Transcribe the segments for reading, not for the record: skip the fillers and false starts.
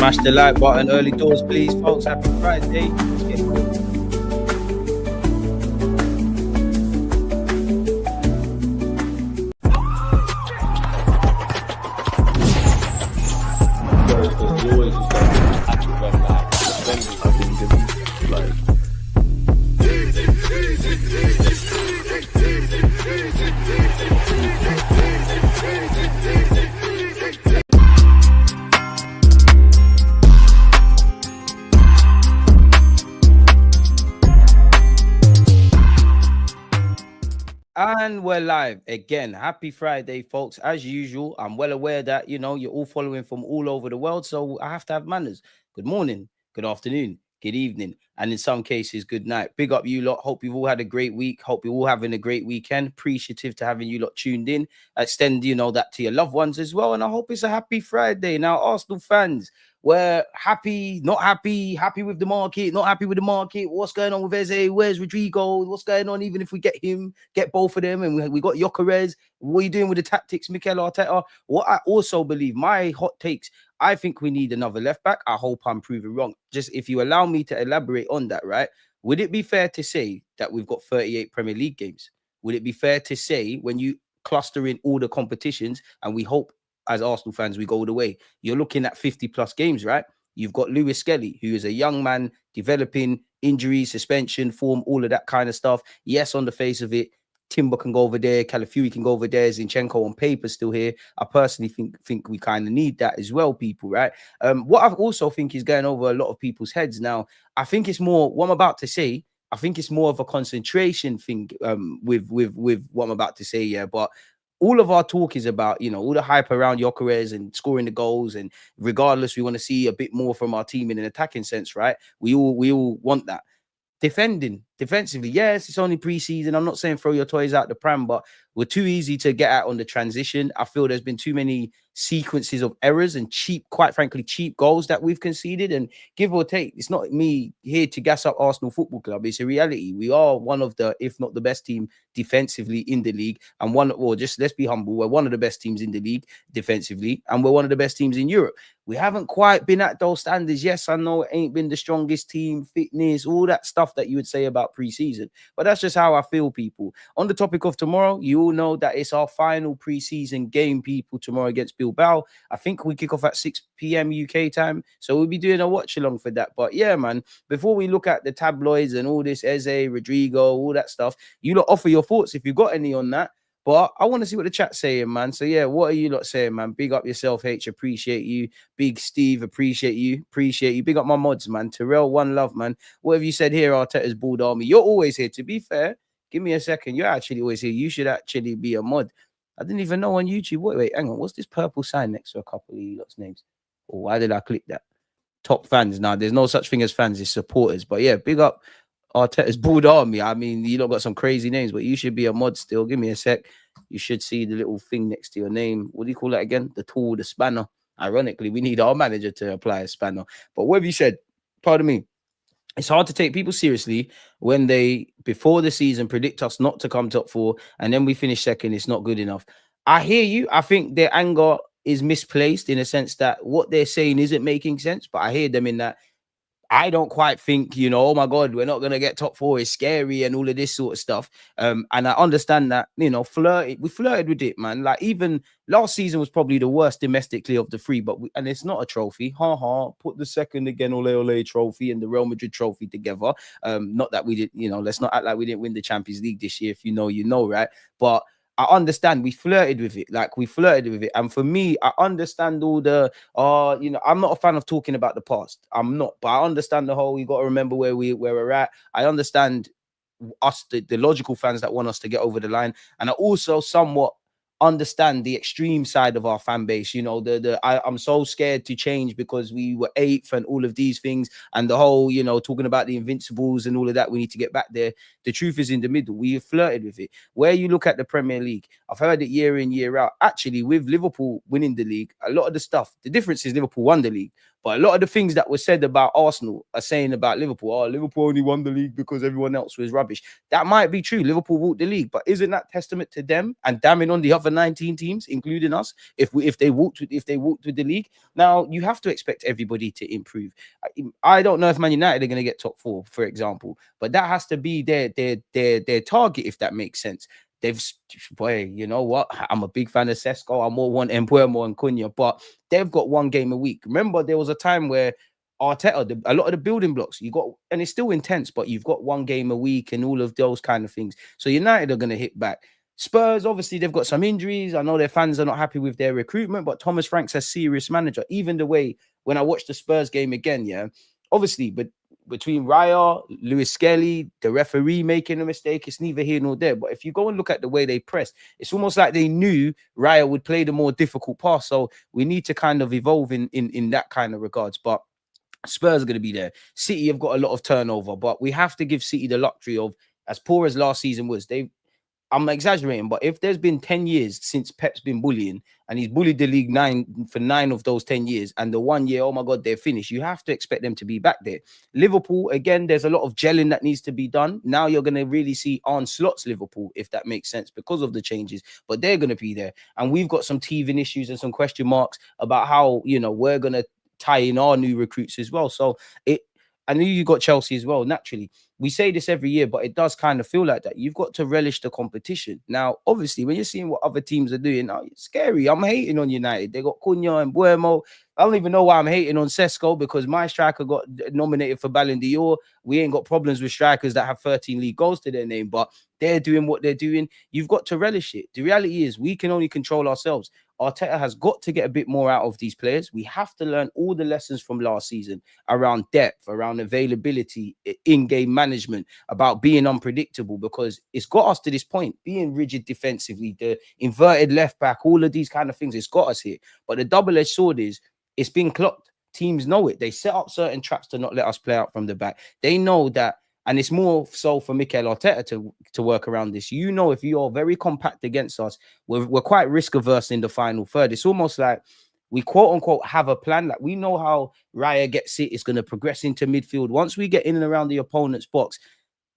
Smash the like button early doors, please, folks. Happy Friday. Let's get going. Because you always just got to happy when like I think it's like And we're live again. Happy Friday, folks. As usual, I'm well aware that you're all following from all over the world, so I have to have manners. Good morning, good afternoon, good evening, and in some cases, good night. Big up you lot. Hope you've all had a great week. Hope you're all having a great weekend. Appreciative to having you lot tuned in. Extend, that to your loved ones as well. And I hope it's a happy Friday. Now, Arsenal fans, we're happy, not happy, happy with the market, not happy with the market. What's going on with Eze? Where's Rodrygo? What's going on? Even if we get him, get both of them, and we got Gyökeres. What are you doing with the tactics, Mikel Arteta? What I also believe, my hot takes, I think we need another left back. I hope I'm proven wrong. Just if you allow me to elaborate on that, right? Would it be fair to say that we've got 38 Premier League games? Would it be fair to say when you cluster in all the competitions, and we hope as Arsenal fans we go all the way, you're looking at 50 plus games, right? You've got Lewis Skelly, who is a young man developing, injury, suspension, form, all of that kind of stuff. Yes, on the face of it, Timber can go over there, Calafiori can go over there, Zinchenko on paper still here. I personally think we kind of need that as well, people, right? What I also think is going over a lot of people's heads now, I think it's more, what I'm about to say, I think it's more of a concentration thing with what I'm about to say, yeah, but all of our talk is about, all the hype around Gyökeres and scoring the goals, and regardless, we want to see a bit more from our team in an attacking sense, right? We all want that. Defensively, yes, it's only preseason. I'm not saying throw your toys out the pram, but we're too easy to get at on the transition. I feel there's been too many sequences of errors and quite frankly, cheap goals that we've conceded. And give or take, it's not me here to gas up Arsenal Football Club. It's a reality. We are one of the, if not the best team defensively in the league, and just let's be humble, we're one of the best teams in the league defensively, and we're one of the best teams in Europe. We haven't quite been at those standards. Yes, I know it ain't been the strongest team, fitness, all that stuff that you would say about preseason, but that's just how I feel, people. On the topic of tomorrow, you all know that it's our final preseason game, people, tomorrow against Bilbao. I think we kick off at 6 p.m. UK time, so we'll be doing a watch along for that. But yeah, man, before we look at the tabloids and all this Eze, Rodrygo, all that stuff, you lot offer your thoughts if you've got any on that. But I want to see what the chat's saying, man. So yeah, what are you lot saying, man? Big up yourself, H. Appreciate you. Big Steve, appreciate you. Appreciate you. Big up my mods, man. Terrell, one love, man. What have you said here, Arteta's Bald Army? You're always here. To be fair, give me a second. You're actually always here. You should actually be a mod. I didn't even know on YouTube. Wait, hang on. What's this purple sign next to a couple of you lot's names? Oh, why did I click that? Top fans. Now, there's no such thing as fans, it's supporters. But yeah, big up Arteta's Bald Army. I mean, you lot got some crazy names, but you should be a mod still. Give me a sec. You should see the little thing next to your name. What do you call that again? The tool, the spanner. Ironically, we need our manager to apply a spanner. But what have you said? Pardon me. It's hard to take people seriously when they, before the season, predict us not to come top four, and then we finish second. It's not good enough. I hear you. I think their anger is misplaced in a sense that what they're saying isn't making sense, but I hear them in that I don't quite think, oh my God, we're not going to get top four. It's scary and all of this sort of stuff. And I understand that, we flirted with it, man. Like even last season was probably the worst domestically of the three, and it's not a trophy. Put the second again, ole trophy and the Real Madrid trophy together. Not that we did, let's not act like we didn't win the Champions League this year. If you know, right? But I understand we flirted with it. And for me, I understand all the, I'm not a fan of talking about the past. I'm not, but I understand the whole, you got to remember where we're at. I understand us, the logical fans that want us to get over the line. And I also somewhat understand the extreme side of our fan base. I'm so scared to change because we were 8th and all of these things, and the whole, talking about the Invincibles and all of that, we need to get back there. The truth is in the middle. We have flirted with it. Where you look at the Premier League, I've heard it year in, year out. Actually, with Liverpool winning the league, a lot of the stuff, the difference is Liverpool won the league, But a lot of the things that were said about Arsenal are saying about Liverpool. Oh, Liverpool only won the league because everyone else was rubbish. That might be true. Liverpool walked the league, but isn't that testament to them and damning on the other 19 teams, including us, if they walked with the league? Now you have to expect everybody to improve. I don't know if Man United are going to get top four, for example, but that has to be their target, if that makes sense. They've, boy, you know what? I'm a big fan of Sesko. I'm more want Embuemo and Cunha, but they've got one game a week. Remember, there was a time where Arteta, a lot of the building blocks you got, and it's still intense, but you've got one game a week and all of those kind of things. So United are going to hit back. Spurs, obviously, they've got some injuries. I know their fans are not happy with their recruitment, but Thomas Frank's a serious manager. Even the way when I watched the Spurs game again, yeah, obviously, but between Raya, Lewis Skelly, the referee making a mistake, it's neither here nor there. But if you go and look at the way they press, it's almost like they knew Raya would play the more difficult pass. So we need to kind of evolve in that kind of regards. But Spurs are going to be there. City have got a lot of turnover, but we have to give City the luxury of, as poor as last season was, I'm exaggerating, but if there's been 10 years since Pep's been bullying and he's bullied the league for 9 of those 10 years, and the 1 year, oh my God, they're finished, you have to expect them to be back there. Liverpool, again, there's a lot of gelling that needs to be done. Now you're going to really see Arne Slot's Liverpool, if that makes sense, because of the changes, but they're going to be there. And we've got some teething issues and some question marks about how, we're going to tie in our new recruits as well. So I knew you got Chelsea as well, naturally. We say this every year, but it does kind of feel like that. You've got to relish the competition. Now, obviously, when you're seeing what other teams are doing, it's scary. I'm hating on United. They got Cunha and Buemo. I don't even know why I'm hating on Sesko, because my striker got nominated for Ballon d'Or. We ain't got problems with strikers that have 13 league goals to their name, but they're doing what they're doing. You've got to relish it. The reality is we can only control ourselves. Arteta has got to get a bit more out of these players. We have to learn all the lessons from last season around depth, around availability, in-game management, about being unpredictable, because it's got us to this point, being rigid defensively, the inverted left back, all of these kind of things, it's got us here. But the double-edged sword is, it's been clocked. Teams know it. They set up certain traps to not let us play out from the back. They know that, and it's more so for Mikel Arteta to work around this. If you are very compact against us, we're quite risk averse in the final third. It's almost like we quote unquote have a plan. Like we know how Raya gets it. It's going to progress into midfield. Once we get in and around the opponent's box,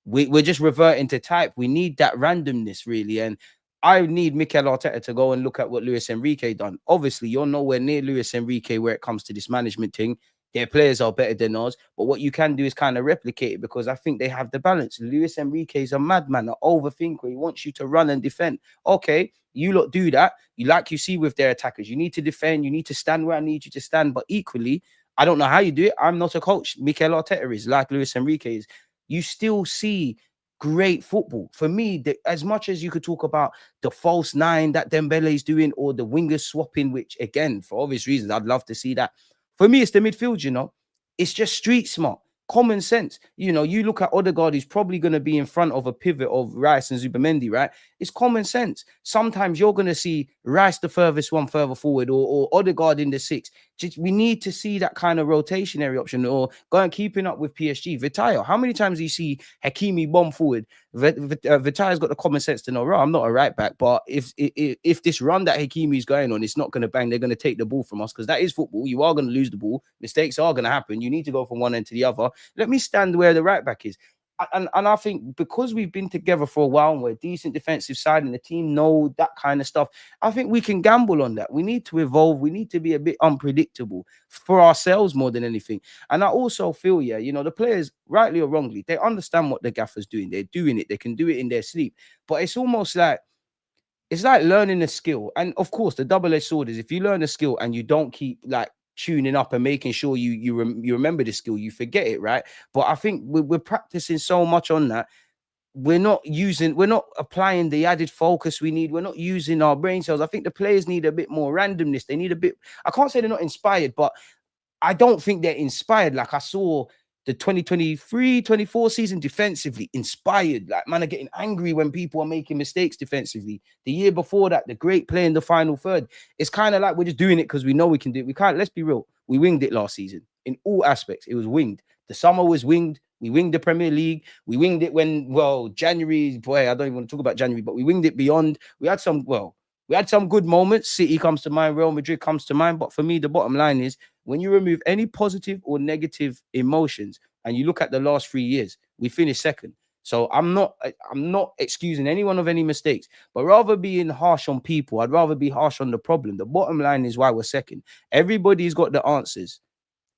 we're just reverting to type. We need that randomness, really. And I need Mikel Arteta to go and look at what Luis Enrique done. Obviously, you're nowhere near Luis Enrique where it comes to this management thing. Their players are better than ours, but what you can do is kind of replicate it, because I think they have the balance. Luis Enrique is a madman, an overthinker. He wants you to run and defend. Okay, you lot do that. You see with their attackers. You need to defend. You need to stand where I need you to stand. But equally, I don't know how you do it. I'm not a coach. Mikel Arteta is, like Luis Enrique is. You still see great football. For me, as much as you could talk about the false nine that Dembele is doing, or the wingers swapping, which again, for obvious reasons, I'd love to see that. For me, it's the midfield, It's just street smart, common sense. You look at Odegaard, he's probably going to be in front of a pivot of Rice and Zubimendi, right? It's common sense. Sometimes you're going to see Rice the furthest one further forward, or Odegaard in the six. We need to see that kind of rotationary option, or going keeping up with PSG. Vitayo, how many times do you see Hakimi bomb forward? Vitayo's got the common sense to know, I'm not a right back, but if this run that Hakimi is going on, it's not going to bang, they're going to take the ball from us, because that is football. You are going to lose the ball. Mistakes are going to happen. You need to go from one end to the other. Let me stand where the right back is. And I think because we've been together for a while and we're a decent defensive side and the team know that kind of stuff, I think we can gamble on that. We need to evolve. We need to be a bit unpredictable for ourselves more than anything. And I also feel, the players, rightly or wrongly, they understand what the gaffer's doing. They're doing it. They can do it in their sleep. But it's almost like, it's like learning a skill. And of course, the double-edged sword is, if you learn a skill and you don't keep tuning up and making sure you remember the skill, you forget it, right? But I think we're practicing so much on that. We're not applying the added focus we need. We're not using our brain cells. I think the players need a bit more randomness. They need a bit, I can't say they're not inspired, but I don't think they're inspired. Like I saw the 2023-24 season defensively inspired. Like, man, are getting angry when people are making mistakes defensively. The year before that, the great play in the final third. It's kind of like we're just doing it because we know we can do it. We can't, let's be real. We winged it last season in all aspects. It was winged. The summer was winged. We winged the Premier League. We winged it when, January, boy, I don't even want to talk about January, but we winged it beyond. We had some, We had some good moments. City comes to mind, Real Madrid comes to mind. But for me, the bottom line is when you remove any positive or negative emotions and you look at the last 3 years, we finished second. So I'm not excusing anyone of any mistakes, but rather being harsh on people, I'd rather be harsh on the problem. The bottom line is why we're second. Everybody's got the answers.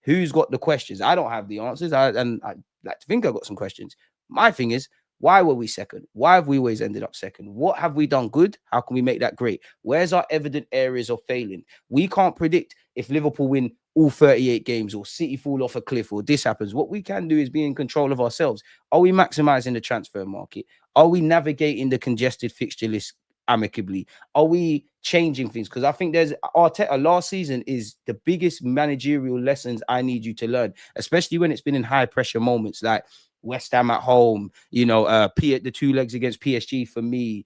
Who's got the questions? I don't have the answers. I like to think I got some questions. My thing is, why were we second? Why have we always ended up second? What have we done good? How can we make that great? Where's our evident areas of failing? We can't predict if Liverpool win all 38 games or City fall off a cliff or this happens. What we can do is be in control of ourselves. Are we maximizing the transfer market? Are we navigating the congested fixture list amicably? Are we changing things? Because I think there's Arteta last season is the biggest managerial lessons I need you to learn, especially when it's been in high pressure moments like West Ham at home, the 2 legs against PSG for me,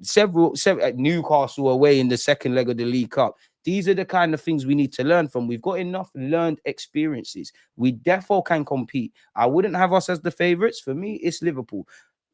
several Newcastle away in the second leg of the League Cup. These are the kind of things we need to learn from. We've got enough learned experiences. We therefore can compete. I wouldn't have us as the favourites. For me, it's Liverpool.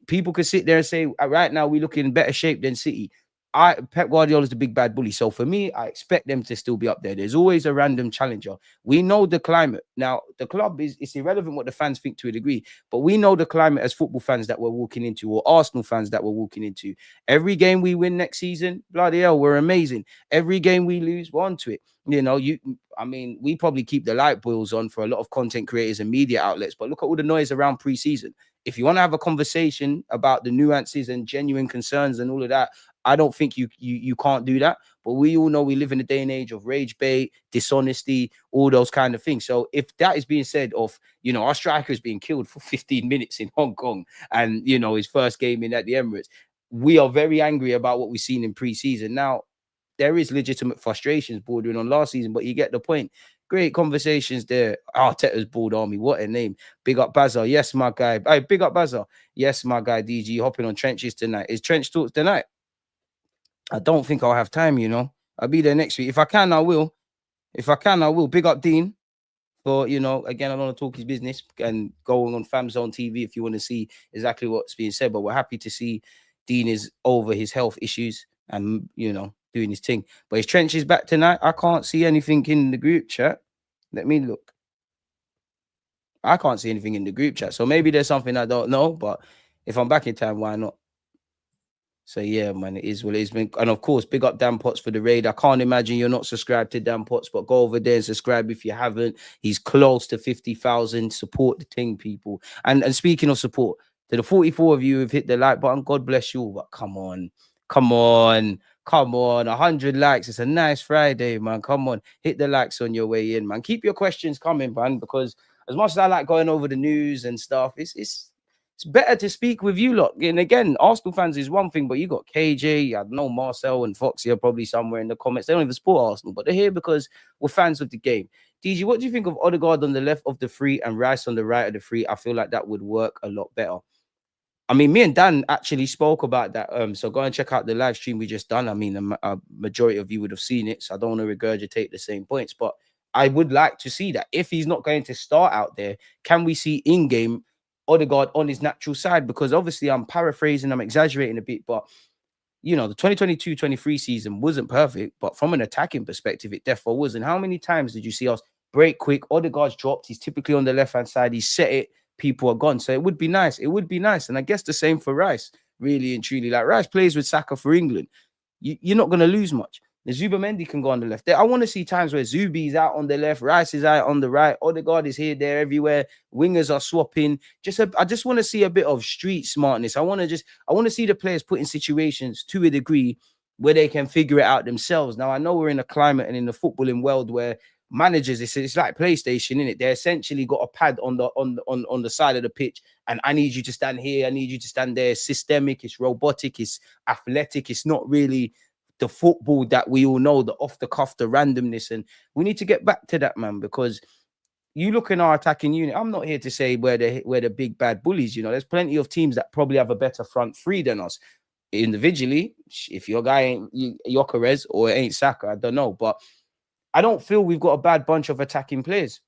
People could sit there and say, right now, we look in better shape than City. Pep Guardiola is the big bad bully. So for me, I expect them to still be up there. There's always a random challenger. We know the climate. Now, the club it's irrelevant what the fans think to a degree, but we know the climate as football fans that we're walking into, or Arsenal fans that we're walking into. Every game we win next season, bloody hell, we're amazing. Every game we lose, we're onto it. We probably keep the light boils on for a lot of content creators and media outlets, but look at all the noise around pre-season. If you want to have a conversation about the nuances and genuine concerns and all of that, I don't think you can't do that. But we all know we live in a day and age of rage bait, dishonesty, all those kind of things. So if that is being said of, our striker is being killed for 15 minutes in Hong Kong and, his first game in at the Emirates, we are very angry about what we've seen in pre-season. Now, there is legitimate frustrations bordering on last season, but you get the point. Great conversations there. Arteta's Bald Army. What a name. Big up Bazza. Yes, my guy. Hey, big up Bazza. Yes, my guy. DG hopping on trenches tonight. Is Trench Talks tonight? I don't think I'll have time, I'll be there next week. If I can, I will. Big up Dean for, again, I don't want to talk his business and going on Fam Zone TV if you want to see exactly what's being said. But we're happy to see Dean is over his health issues and, doing his thing. But his Trench is back tonight. I can't see anything in the group chat. Let me look. I can't see anything in the group chat. So maybe there's something I don't know. But if I'm back in time, why not? So yeah, man, it is what it is. And of course, big up Dan Potts for the raid. I can't imagine you're not subscribed to Dan Potts, but go over there and subscribe if you haven't. He's close to 50,000. Support the thing, people. And speaking of support, to the 44 of you who've hit the like button, God bless you all. But come on. 100 likes. It's a nice Friday, man. Come on, hit the likes on your way in, man. Keep your questions coming, man, because as much as I like going over the news and stuff, it's better to speak with you lot. And again, Arsenal fans is one thing, but you got KJ, I know Marcel and Foxy are probably somewhere in the comments. They don't even support Arsenal, but they're here because we're fans of the game. DG, what do you think of Odegaard on the left of the three and Rice on the right of the three? I feel like that would work a lot better. I mean, me and Dan actually spoke about that. So go and check out the live stream we just done. I mean, a majority of you would have seen it, so I don't want to regurgitate the same points, but I would like to see that. If he's not going to start out there, can we see in-game Odegaard on his natural side? Because obviously I'm paraphrasing, I'm exaggerating a bit, but the 2022-23 season wasn't perfect, but from an attacking perspective, it definitely was. And how many times did you see us break quick? Odegaard's dropped. He's typically on the left-hand side. He set it. People are gone. So it would be nice. And I guess the same for Rice, really and truly. Like Rice plays with Saka for England. You're not going to lose much. The Zubamendi can go on the left. I want to see times where Zubi's out on the left, Rice is out on the right, Odegaard is here, there, everywhere. Wingers are swapping. I just want to see a bit of street smartness. I want to see the players put in situations to a degree where they can figure it out themselves. Now, I know we're in a climate and in the footballing world where managers, it's like PlayStation, isn't it? They essentially got a pad on the side of the pitch, and I need you to stand here, I need you to stand there. It's systemic, it's robotic, it's athletic, it's not really the football that we all know, the off the cuff, the randomness. And we need to get back to that, man, because you look in our attacking unit. I'm not here to say we're the big bad bullies. There's plenty of teams that probably have a better front three than us. Individually, if your guy ain't Gyökeres or it ain't Saka, I don't know, but I don't feel we've got a bad bunch of attacking players.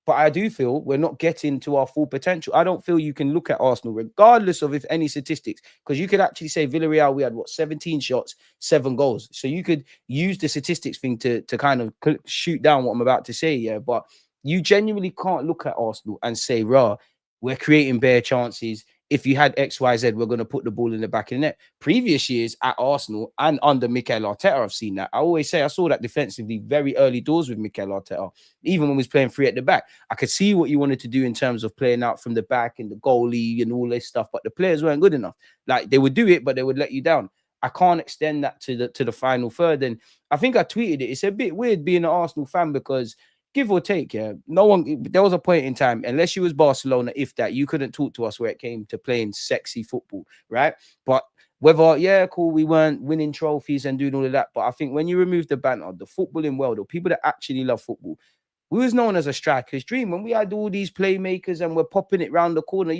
but I do feel we're not getting to our full potential. I don't feel you can look at Arsenal, regardless of if any statistics, because you could actually say Villarreal, we had what, 17 shots, 7 goals. So you could use the statistics thing to kind of shoot down what I'm about to say, yeah. But you genuinely can't look at Arsenal and say, "Raw, we're creating bare chances. If you had X, Y, Z, we're going to put the ball in the back of the net." Previous years at Arsenal and under Mikel Arteta, I've seen that. I always say I saw that defensively very early doors with Mikel Arteta, even when he was playing three at the back. I could see what you wanted to do in terms of playing out from the back and the goalie and all this stuff, but the players weren't good enough. Like, they would do it, but they would let you down. I can't extend that to the final third. And I think I tweeted it. It's a bit weird being an Arsenal fan because, give or take, yeah, no one, there was a point in time, unless you was Barcelona, if that, you couldn't talk to us where it came to playing sexy football, right? But whether, yeah, cool, we weren't winning trophies and doing all of that, but I think when you remove the banter, the footballing world, or people that actually love football, we was known as a striker's dream when we had all these playmakers and we're popping it round the corner.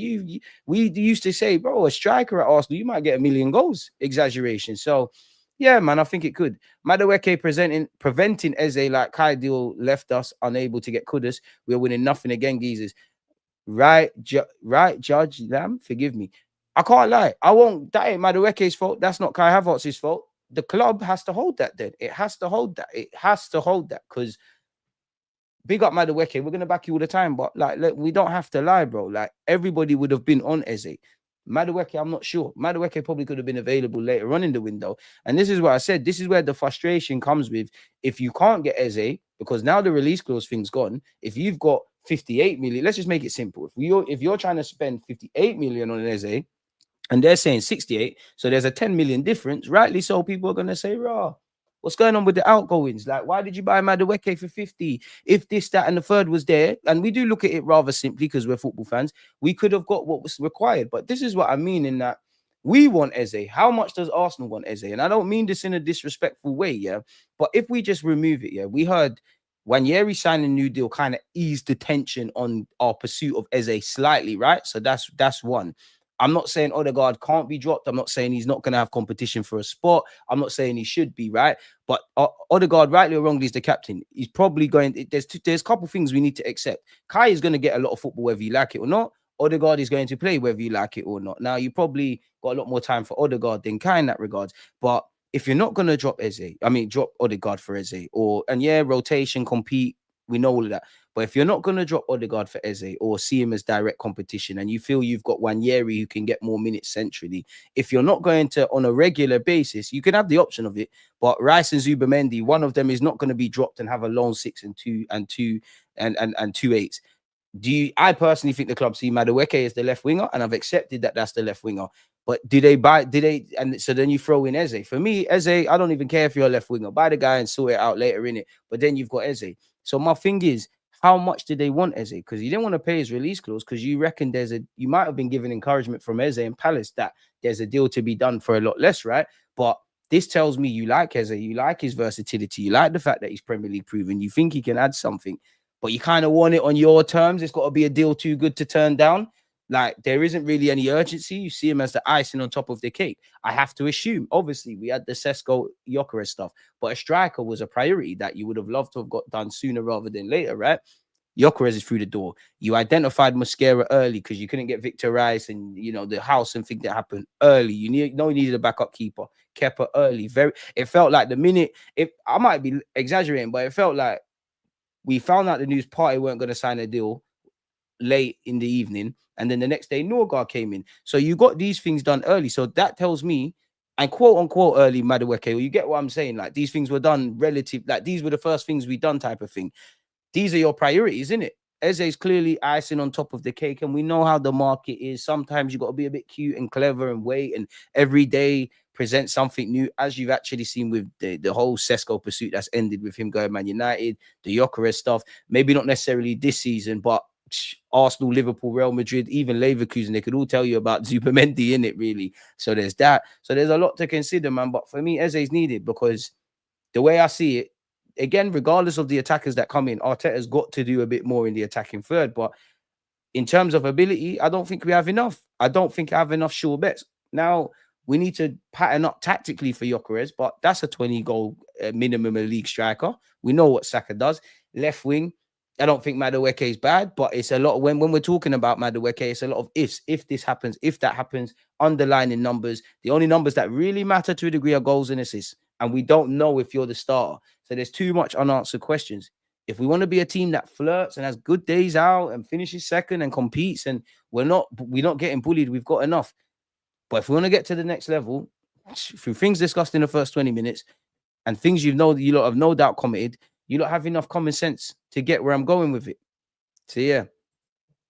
We used to say, bro, a striker at Arsenal, you might get a million goals. Exaggeration. So, yeah, man, I think it could. Madueke preventing Eze, like Kyle left us unable to get Kudus. We're winning nothing again, geezers. Right, Judge Lamb, forgive me. I can't lie. I won't. That ain't Madueke's fault. That's not Kai Havertz's fault. The club has to hold that. Then it has to hold that. It has to hold that because big up Madueke, we're gonna back you all the time, but like, look, we don't have to lie, bro. Like, everybody would have been on Eze. Madueke, I'm not sure. Madueke probably could have been available later on in the window. And this is what I said. This is where the frustration comes with, if you can't get Eze, because now the release clause thing's gone. If you've got 58 million, let's just make it simple. If you're trying to spend 58 million on an Eze and they're saying 68, so there's a 10 million difference, rightly so, people are gonna say, raw. What's going on with the outgoings? Like, why did you buy Madueke for 50? If this, that, and the third was there, and we do look at it rather simply because we're football fans, we could have got what was required. But this is what I mean in that we want Eze. How much does Arsenal want Eze? And I don't mean this in a disrespectful way, yeah. But if we just remove it, yeah, we heard Wanyeri signing a new deal kind of eased the tension on our pursuit of Eze slightly, right? So that's one. I'm not saying Odegaard can't be dropped. I'm not saying he's not going to have competition for a spot. I'm not saying he should be, right? But Odegaard, rightly or wrongly, is the captain. He's probably going. There's a couple of things we need to accept. Kai is going to get a lot of football whether you like it or not. Odegaard is going to play whether you like it or not. Now, you probably got a lot more time for Odegaard than Kai in that regards. But if you're not going to drop drop Odegaard for Eze, and yeah, rotation, compete, we know all of that. But if you're not going to drop Odegaard for Eze or see him as direct competition and you feel you've got Wanyeri who can get more minutes centrally, if you're not going to, on a regular basis, you can have the option of it. But Rice and Zubamendi, one of them is not going to be dropped and have a lone 6 and 2 and 2 8s. I personally think the club see Madueke as the left winger, and I've accepted that that's the left winger. But and so then you throw in Eze. For me, Eze, I don't even care if you're a left winger. Buy the guy and sort it out later in it. But then you've got Eze. So my thing is, how much did they want Eze? Because you didn't want to pay his release clause because you reckon you might have been given encouragement from Eze and Palace that there's a deal to be done for a lot less, right? But this tells me you like Eze, you like his versatility, you like the fact that he's Premier League proven, you think he can add something, but you kind of want it on your terms. It's got to be a deal too good to turn down. Like, there isn't really any urgency. You see him as the icing on top of the cake. I have to assume, obviously, we had the Sesko Gyökeres stuff, but a striker was a priority that you would have loved to have got done sooner rather than later, right? Gyökeres is through the door. You identified Mosquera early because you couldn't get Victor Rice and, the house and thing that happened early. You needed a backup keeper. Kepa early. It felt like the minute, I might be exaggerating, but it felt like we found out the news party weren't going to sign a deal late in the evening, and then the next day Norgard came in. So you got these things done early. So that tells me, and quote unquote early, Madueke, you get what I'm saying? Like, these things were done relative, like these were the first things we done type of thing. These are your priorities, isn't it? Eze's clearly icing on top of the cake, and we know how the market is. Sometimes you got to be a bit cute and clever and wait, and every day present something new, as you've actually seen with the whole Sesko pursuit that's ended with him going Man United, the Gyökeres stuff. Maybe not necessarily this season, but Arsenal, Liverpool, Real Madrid, even Leverkusen, they could all tell you about Zubamendi in it, really. So there's that. So there's a lot to consider, man. But for me, Eze's needed because the way I see it, again, regardless of the attackers that come in, Arteta's got to do a bit more in the attacking third. But in terms of ability, I don't think we have enough. I don't think I have enough sure bets. Now, we need to pattern up tactically for Gyökeres, but that's a 20-goal minimum a league striker. We know what Saka does. Left wing, I don't think Madueke is bad, but it's a lot when we're talking about Madueke, it's a lot of ifs. If this happens, if that happens, underlining numbers. The only numbers that really matter to a degree are goals and assists. And we don't know if you're the starter. So there's too much unanswered questions. If we want to be a team that flirts and has good days out and finishes second and competes, and we're not getting bullied, we've got enough. But if we want to get to the next level, through things discussed in the first 20 minutes and things you lot have no doubt committed, you lot have enough common sense to get where I'm going with it. So yeah,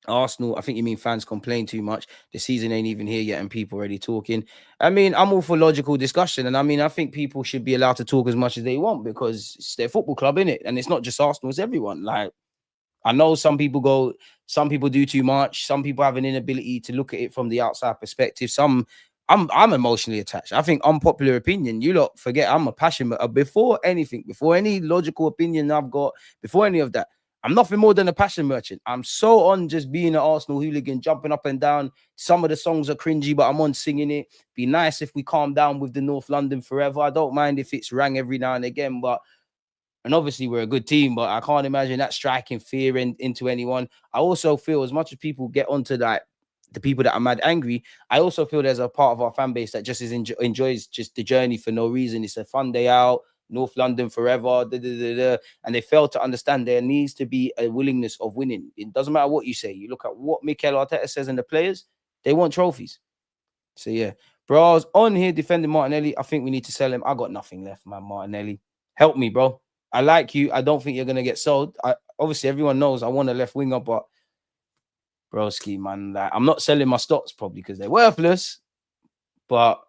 Arsenal, I think you mean fans complain too much. The season ain't even here yet and people already talking. I mean, I'm all for logical discussion. And I mean, I think people should be allowed to talk as much as they want because it's their football club, innit? And it's not just Arsenal, it's everyone. Like, I know some people do too much. Some people have an inability to look at it from the outside perspective. I'm emotionally attached. I think unpopular opinion, you lot forget I'm a passionate before anything, before any logical opinion I've got, before any of that. I'm nothing more than a passion merchant. I'm so on just being an Arsenal hooligan, jumping up and down. Some of the songs are cringy, but I'm on singing it. Be nice if we calm down with the North London forever. I don't mind if it's rang every now and again, and obviously we're a good team, but I can't imagine that striking fear into anyone. I also feel as much as people get onto that, the people that are mad angry, I also feel there's a part of our fan base that just enjoys just the journey for no reason. It's a fun day out, North London forever, and they fail to understand there needs to be a willingness of winning. It doesn't matter what you say. You look at what Mikel Arteta says and the players, they want trophies. So yeah, bro, I was on here defending Martinelli. I think we need to sell him. I got nothing left, man. Martinelli, help me, bro. I like you. I don't think you're gonna get sold. Obviously everyone knows I want a left winger, but broski, man, like, I'm not selling my stocks probably because they're worthless. But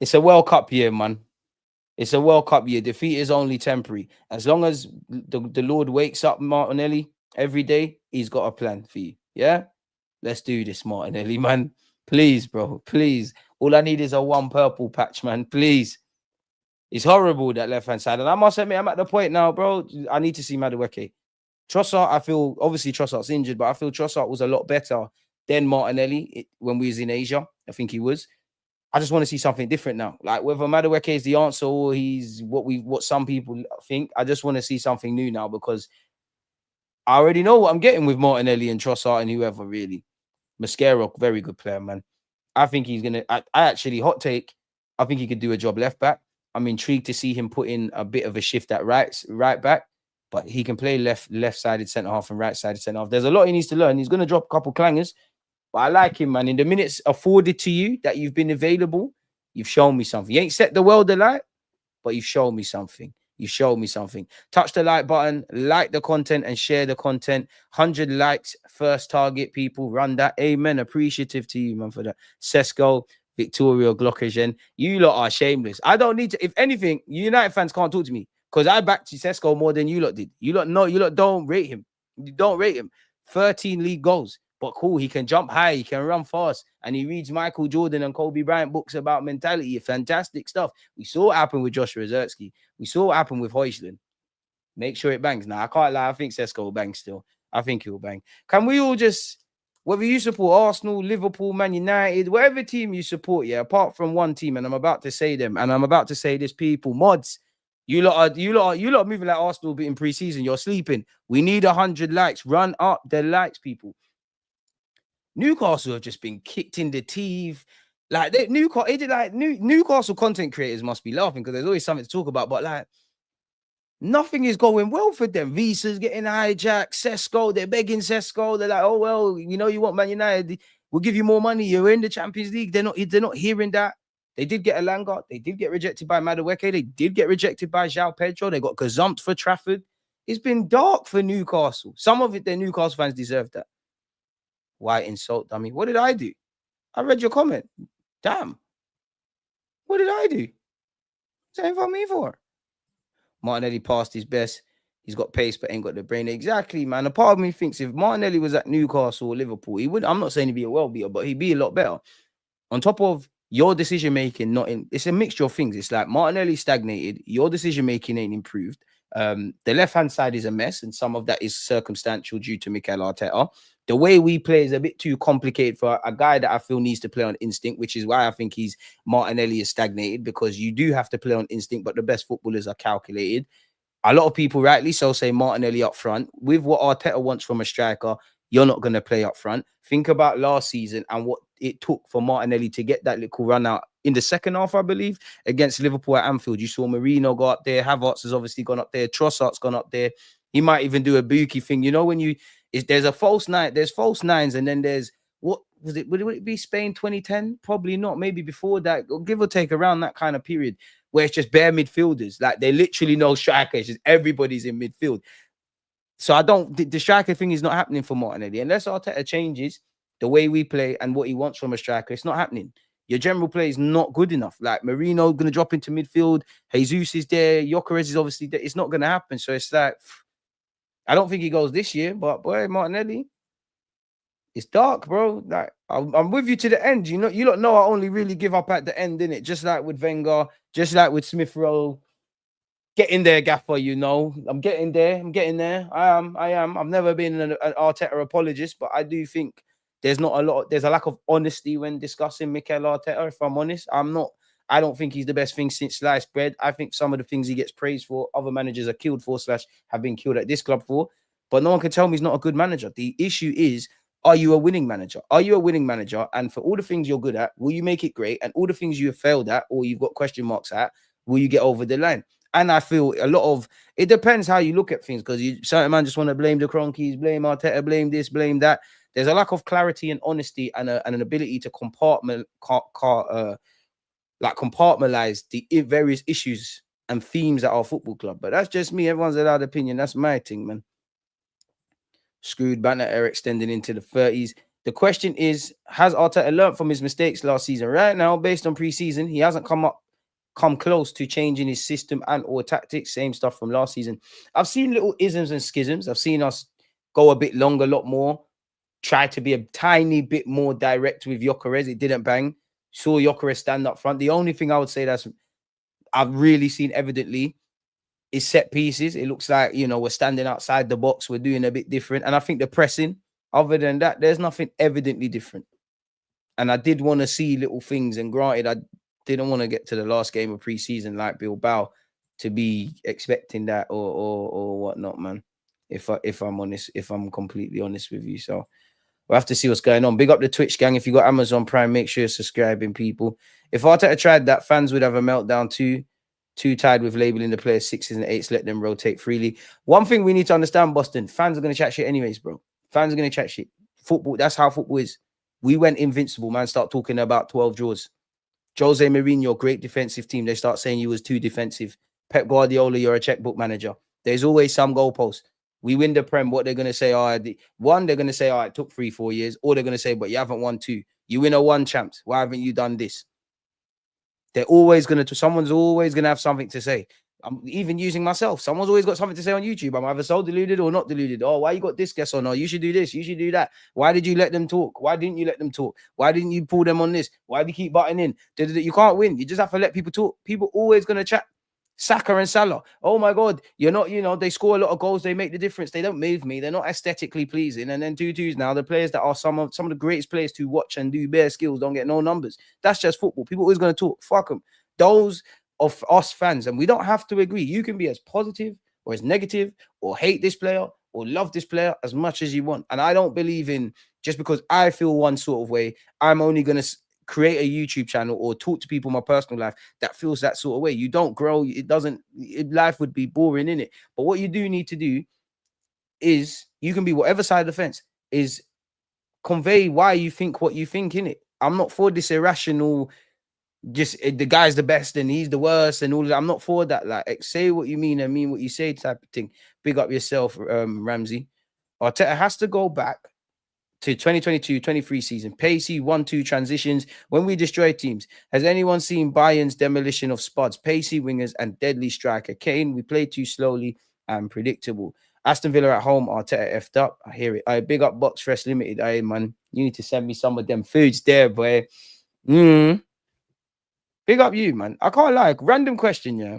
it's a World Cup year, man. It's a World Cup year. Defeat is only temporary. As long as the Lord wakes up Martinelli every day, he's got a plan for you. Yeah, let's do this, Martinelli, man. Please, bro. Please. All I need is a one purple patch, man. Please. It's horrible, that left-hand side. And I must admit, I'm at the point now, bro. I need to see Madueke. Trossard, I feel, obviously Trossard's injured, but I feel Trossard was a lot better than Martinelli when we was in Asia. I think he was. I just want to see something different now. Like whether Madueke is the answer or he's what some people think. I just want to see something new now because I already know what I'm getting with Martinelli and Trossard and whoever, really. Mascara, very good player, man. I think he's gonna. I actually hot take. I think he could do a job left back. I'm intrigued to see him put in a bit of a shift at right back, but he can play left-sided centre half and right-sided centre half. There's a lot he needs to learn. He's gonna drop a couple clangers, but I like him, man. In the minutes afforded to you that you've been available, you've shown me something. You ain't set the world alight, but you've shown me something. You showed me something. Touch the like button, like the content, and share the content. 100 likes, first target, people. Run that. Amen. Appreciative to you, man, for that. Sesko, Victoria, Glockagen. You lot are shameless. I don't need to. If anything, United fans can't talk to me because I backed Sesko more than you lot did. You lot don't rate him. You don't rate him. 13 league goals. But cool, he can jump high, he can run fast, and he reads Michael Jordan and Kobe Bryant books about mentality. Fantastic stuff. We saw what happened with Joshua Zertsky. We saw what happened with Højlund. Make sure it bangs. Now, I can't lie. I think Sesko will bang still. I think he will bang. Can we all just, whether you support Arsenal, Liverpool, Man United, whatever team you support, yeah, apart from one team, and I'm about to say them, and I'm about to say this, people, mods, you lot are moving like Arsenal in pre-season. You're sleeping. We need 100 likes. Run up the likes, people. Newcastle have just been kicked in the teeth. Like Newcastle content creators must be laughing because there's always something to talk about. But like, nothing is going well for them. Visa's getting hijacked. Sesko, they're begging Sesko. They're like, oh well, you know, you want Man United, we'll give you more money. You're in the Champions League. They're not hearing that. They did get Elanga. They did get rejected by Madueke. They did get rejected by João Pedro. They got gazumped for Trafford. It's been dark for Newcastle. Some of it, their Newcastle fans deserve that. Why insult dummy? What did I do? I read your comment. Damn. What did I do? What's that for me for? Martinelli passed his best. He's got pace, but ain't got the brain. Exactly, man. A part of me thinks if Martinelli was at Newcastle or Liverpool, he would. I'm not saying he'd be a well beater, but he'd be a lot better. On top of your decision making, it's a mixture of things. It's like Martinelli stagnated. Your decision making ain't improved. The left-hand side is a mess, and some of that is circumstantial due to Mikel Arteta. The way we play is a bit too complicated for a guy that I feel needs to play on instinct, which is why I think Martinelli is stagnated, because you do have to play on instinct, but the best footballers are calculated. A lot of people, rightly so, say Martinelli up front. With what Arteta wants from a striker, you're not going to play up front. Think about last season and what it took for Martinelli to get that little run out in the second half, I believe, against Liverpool at Anfield. You saw Marino go up there. Havertz has obviously gone up there. Trossard's gone up there. He might even do a Buki thing. You know, when there's a false nine, there's false nines, and then there's, what was it? Would it be Spain 2010? Probably not. Maybe before that, or give or take around that kind of period, where it's just bare midfielders. Like, they literally no strikers. Just everybody's in midfield. So I don't, the striker thing is not happening for Martinelli. Unless Arteta changes the way we play and what he wants from a striker, it's not happening. Your general play is not good enough. Like, Marino going to drop into midfield. Jesus is there. Gyökeres is obviously there. It's not going to happen. So it's like, I don't think he goes this year, but boy, Martinelli, it's dark, bro. Like, I'm with you to the end. You don't know I only really give up at the end, innit? Just like with Wenger, just like with Smith Rowe. Get in there, Gaffer. I'm getting there. I am. I've never been an Arteta apologist, but I do think there's a lack of honesty when discussing Mikel Arteta. If I'm honest, I don't think he's the best thing since sliced bread. I think some of the things he gets praised for, other managers are killed for / have been killed at this club for. But no one can tell me he's not a good manager. The issue is, are you a winning manager? Are you a winning manager? And for all the things you're good at, will you make it great? And all the things you have failed at or you've got question marks at, will you get over the line? And I feel a lot of it depends how you look at things, because certain man just want to blame the Cronkies, blame Arteta, blame this, blame that. There's a lack of clarity and honesty and an ability to compartmentalize the various issues and themes at our football club. But that's just me. Everyone's allowed opinion. That's my thing, man. Screwed banner era extending into the 30s. The question is, has Arteta learned from his mistakes last season? Right now, based on preseason, he hasn't come close to changing his system and or tactics. Same stuff from last season. I've seen little isms and schisms. I've seen us go a bit longer, a lot more. Try to be a tiny bit more direct with Gyökeres. It didn't bang. Saw Gyökeres stand up front. The only thing I would say that's I've really seen evidently is set pieces. It looks like, we're standing outside the box. We're doing a bit different. And I think the pressing, other than that, there's nothing evidently different. And I did want to see little things. And granted, I didn't want to get to the last game of preseason like Bilbao to be expecting that or whatnot, man. If I'm honest, if I'm completely honest with you. So we'll have to see what's going on. Big up the Twitch gang. If you got Amazon Prime, make sure you're subscribing, people. If Arteta tried that, fans would have a meltdown too. Too tired with labeling the players 6s and 8s. Let them rotate freely. One thing we need to understand, Boston, fans are going to chat shit anyways, bro. Fans are going to chat shit. Football, that's how football is. We went invincible, man. Start talking about 12 draws. Jose Mourinho, great defensive team. They start saying you was too defensive. Pep Guardiola, you're a checkbook manager. There's always some goalpost. We win the Prem. What they're going to say, they're going to say, it took 3-4 years. Or they're going to say, but you haven't won 2. You win a 1 champs. Why haven't you done this? Someone's always going to have something to say. I'm even using myself. Someone's always got something to say on YouTube. I'm either so deluded or not deluded. Oh, why you got this guest on? Oh, you should do this. You should do that. Why did you let them talk? Why didn't you let them talk? Why didn't you pull them on this? Why do you keep butting in? You can't win. You just have to let people talk. People always going to chat. Saka and Salah. Oh my God. You're not, they score a lot of goals. They make the difference. They don't move me. They're not aesthetically pleasing. And then 2-2s now, the players that are some of the greatest players to watch and do bare skills don't get no numbers. That's just football. People always going to talk. Fuck them. Those of us fans, and we don't have to agree. You can be as positive or as negative or hate this player or love this player as much as you want. And I don't believe in just because I feel one sort of way, I'm only going to create a YouTube channel or talk to people in my personal life that feels that sort of way. You don't grow. Life would be boring, innit? But what you do need to do is you can be whatever side of the fence, is convey why you think what you think, innit? I'm not for this irrational, just the guy's the best and he's the worst and all of that. I'm not for that. Like, say what you mean and mean what you say type of thing. Big up yourself, Ramsey. Arteta has to go back to 2022-23 season. Pacey 1-2 transitions when we destroy teams. Has anyone seen Bayern's demolition of Spuds, pacey wingers and deadly striker Kane? We play too slowly and predictable. Aston Villa at home, Arteta effed up. I hear it. I big up Box Fresh Limited. Hey man, you need to send me some of them foods there, boy. Big up you, man. I can't lie. Random question, yeah.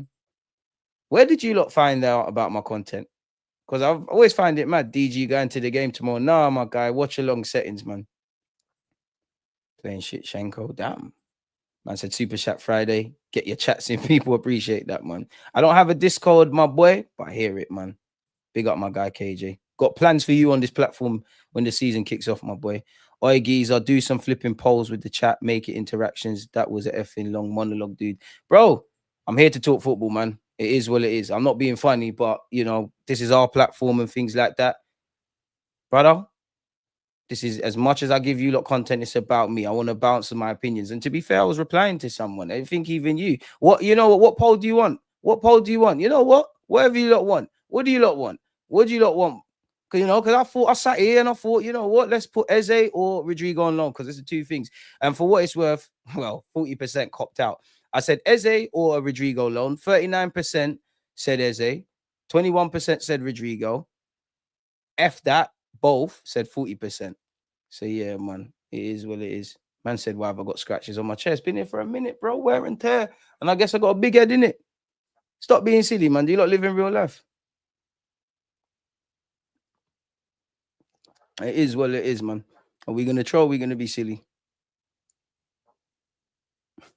Where did you lot find out about my content? Because I've always find it mad. DG going to the game tomorrow. Nah, my guy, watch along settings, man. Playing shit, Shenko. Damn. Man said Super Chat Friday. Get your chats in. People appreciate that, man. I don't have a Discord, my boy, but I hear it, man. Big up my guy KJ. Got plans for you on this platform when the season kicks off, my boy. Oi, geezer, do some flipping polls with the chat, make it interactions. That was a effing long monologue, dude. Bro, I'm here to talk football, man. It is what it is. I'm not being funny, but you know, this is our platform and things like that. Brother, this is as much as I give you lot content, it's about me. I want to bounce my opinions. And to be fair, I was replying to someone. I think even you. What you know what poll do you want? What poll do you want? You know what? Whatever you lot want. What do you lot want? What do you lot want? Cause you know, because I thought I sat here and I thought, you know what, let's put Eze or Rodrygo on loan because it's the two things. And for what it's worth, well, 40% copped out. I said Eze or a Rodrygo loan. 39% said Eze, 21% said Rodrygo. F that, both said 40%. So yeah, man, it is what it is. Man said, why have I got scratches on my chest? Been here for a minute, bro, wear and tear. And I guess I got a big head in it. Stop being silly, man. Do you not live in real life? It is what it is, man. Are we gonna troll? We're gonna be silly.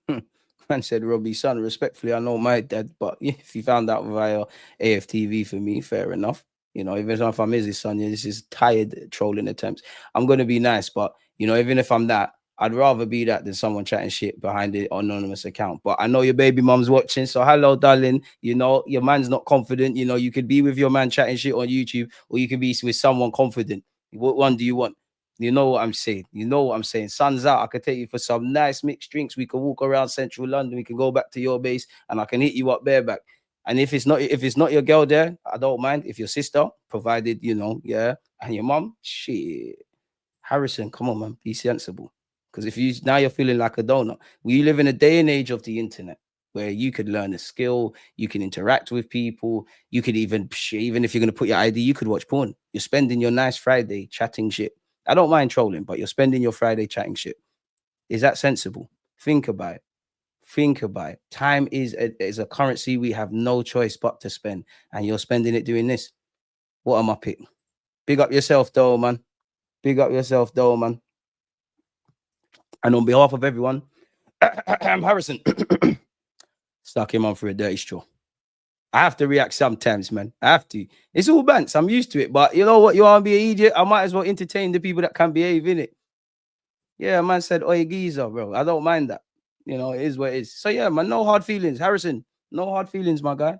Man said, Robbie, son, respectfully, I know my dad, but if you found out via AFTV for me, fair enough. You know, even if I'm his son, this is tired trolling attempts. I'm gonna be nice, but you know, even if I'm that, I'd rather be that than someone chatting shit behind the anonymous account. But I know your baby mom's watching, so hello, darling. You know, your man's not confident. You know, you could be with your man chatting shit on YouTube, or you could be with someone confident. What one do you want? You know what I'm saying. You know what I'm saying. Sun's out. I could take you for some nice mixed drinks. We can walk around central London. We can go back to your base, and I can hit you up bareback. And if it's not your girl there, I don't mind. If your sister, provided you know, yeah, and your mom, shit. Harrison, come on, man, be sensible. Because if you now you're feeling like a donut. We live in a day and age of the internet where you could learn a skill, you can interact with people, you could even if you're gonna put your ID, you could watch porn. You're spending your nice Friday chatting shit. I don't mind trolling, but you're spending your Friday chatting shit. Is that sensible? Think about it. Think about it. Time is a currency we have no choice but to spend, and you're spending it doing this. What am I pick? Big up yourself, though, man. Big up yourself, though, man. And on behalf of everyone, I'm Harrison. Stuck him on for a dirty straw. I have to react sometimes, man. I have to. It's all banks. I'm used to it. But you know what? You want to be an idiot? I might as well entertain the people that can behave, innit? Yeah, man said, "Oi, geezer, bro." I don't mind that. You know, it is what it is. So yeah, man, no hard feelings. Harrison, no hard feelings, my guy.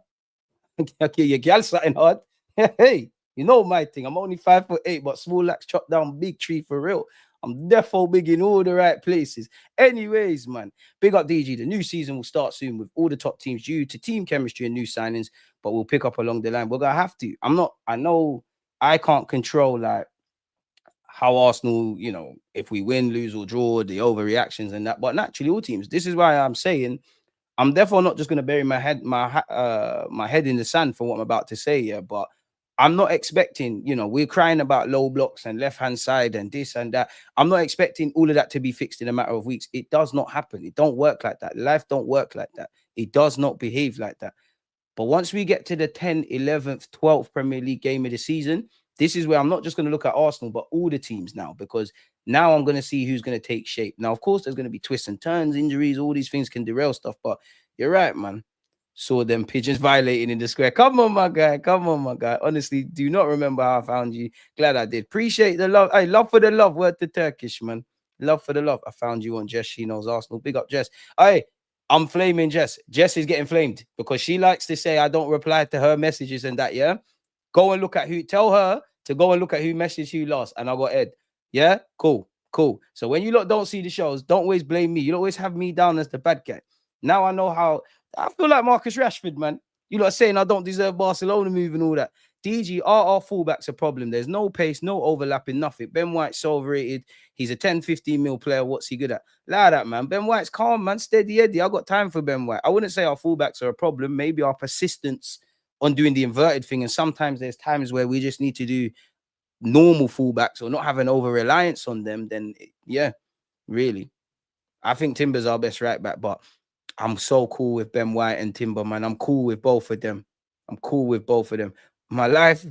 Okay, your gal something hard. Hey, you know my thing. I'm only 5'8", but small lax chop down big tree for real. I'm defo big in all the right places. Anyways, man, big up DG. The new season will start soon with all the top teams due to team chemistry and new signings, but we'll pick up along the line. We're gonna have to. I know I can't control like how Arsenal, you know, if we win, lose, or draw, the overreactions and that. But naturally, all teams. This is why I'm saying I'm therefore not just going to bury my head in the sand for what I'm about to say. Yeah, but I'm not expecting. You know, we're crying about low blocks and left hand side and this and that. I'm not expecting all of that to be fixed in a matter of weeks. It does not happen. It don't work like that. Life don't work like that. It does not behave like that. But once we get to the 10th, 11th, 12th Premier League game of the season, this is where I'm not just going to look at Arsenal, but all the teams now, because now I'm going to see who's going to take shape. Now, of course, there's going to be twists and turns, injuries, all these things can derail stuff, but you're right, man. Saw them pigeons violating in the square. Come on, my guy. Come on, my guy. Honestly, do not remember how I found you. Glad I did. Appreciate the love. Hey, love for the love. Word to Turkish, man. Love for the love. I found you on Jess. She knows Arsenal. Big up, Jess. Hey, I'm flaming Jess. Jess is getting flamed because she likes to say I don't reply to her messages and that, yeah? Go and look at who, tell her to go and look at who messaged you last. And I got Ed. Yeah? Cool. Cool. So when you lot don't see the shows, don't always blame me. You always have me down as the bad guy. Now I know how I feel like Marcus Rashford, man. You lot saying I don't deserve Barcelona move and all that. DG, are our fullbacks a problem? There's no pace, no overlapping, nothing. Ben White's so overrated. He's a 10, 15 mil player. What's he good at? Like that, man. Ben White's calm, man. Steady Eddie. I got time for Ben White. I wouldn't say our fullbacks are a problem. Maybe our persistence on doing the inverted thing. And sometimes there's times where we just need to do normal fullbacks or not have an over reliance on them. Then, yeah, really. I think Timber's our best right back, but I'm so cool with Ben White and Timber, man. I'm cool with both of them. I'm cool with both of them. My life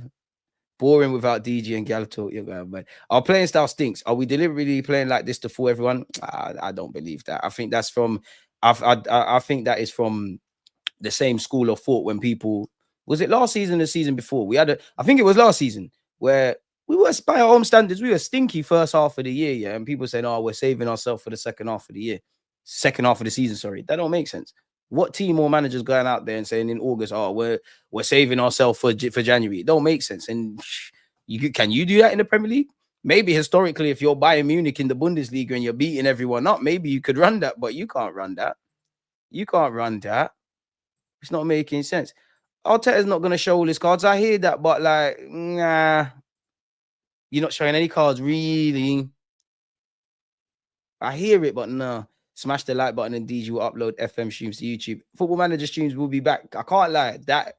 boring without DG and Galto. Man. Our playing style stinks. Are we deliberately playing like this to fool everyone? I don't believe that. I think that's from I think that is from the same school of thought when people, was it last season, the season before? We had I think it was last season where we were, by our own standards, we were stinky first half of the year, yeah. And people saying, "Oh, we're saving ourselves for the second half of the year, second half of the season." Sorry, that don't make sense. What team or managers going out there and saying in August, "Oh, we're saving ourselves for January"? It don't make sense. And can you do that in the Premier League? Maybe historically, if you're Bayern Munich in the Bundesliga and you're beating everyone up, maybe you could run that, but you can't run that. You can't run that. It's not making sense. Arteta's not going to show all his cards. I hear that, but like, nah, you're not showing any cards, really. I hear it, but no. Smash the like button and DJ will upload FM streams to YouTube. Football Manager streams will be back. I can't lie. That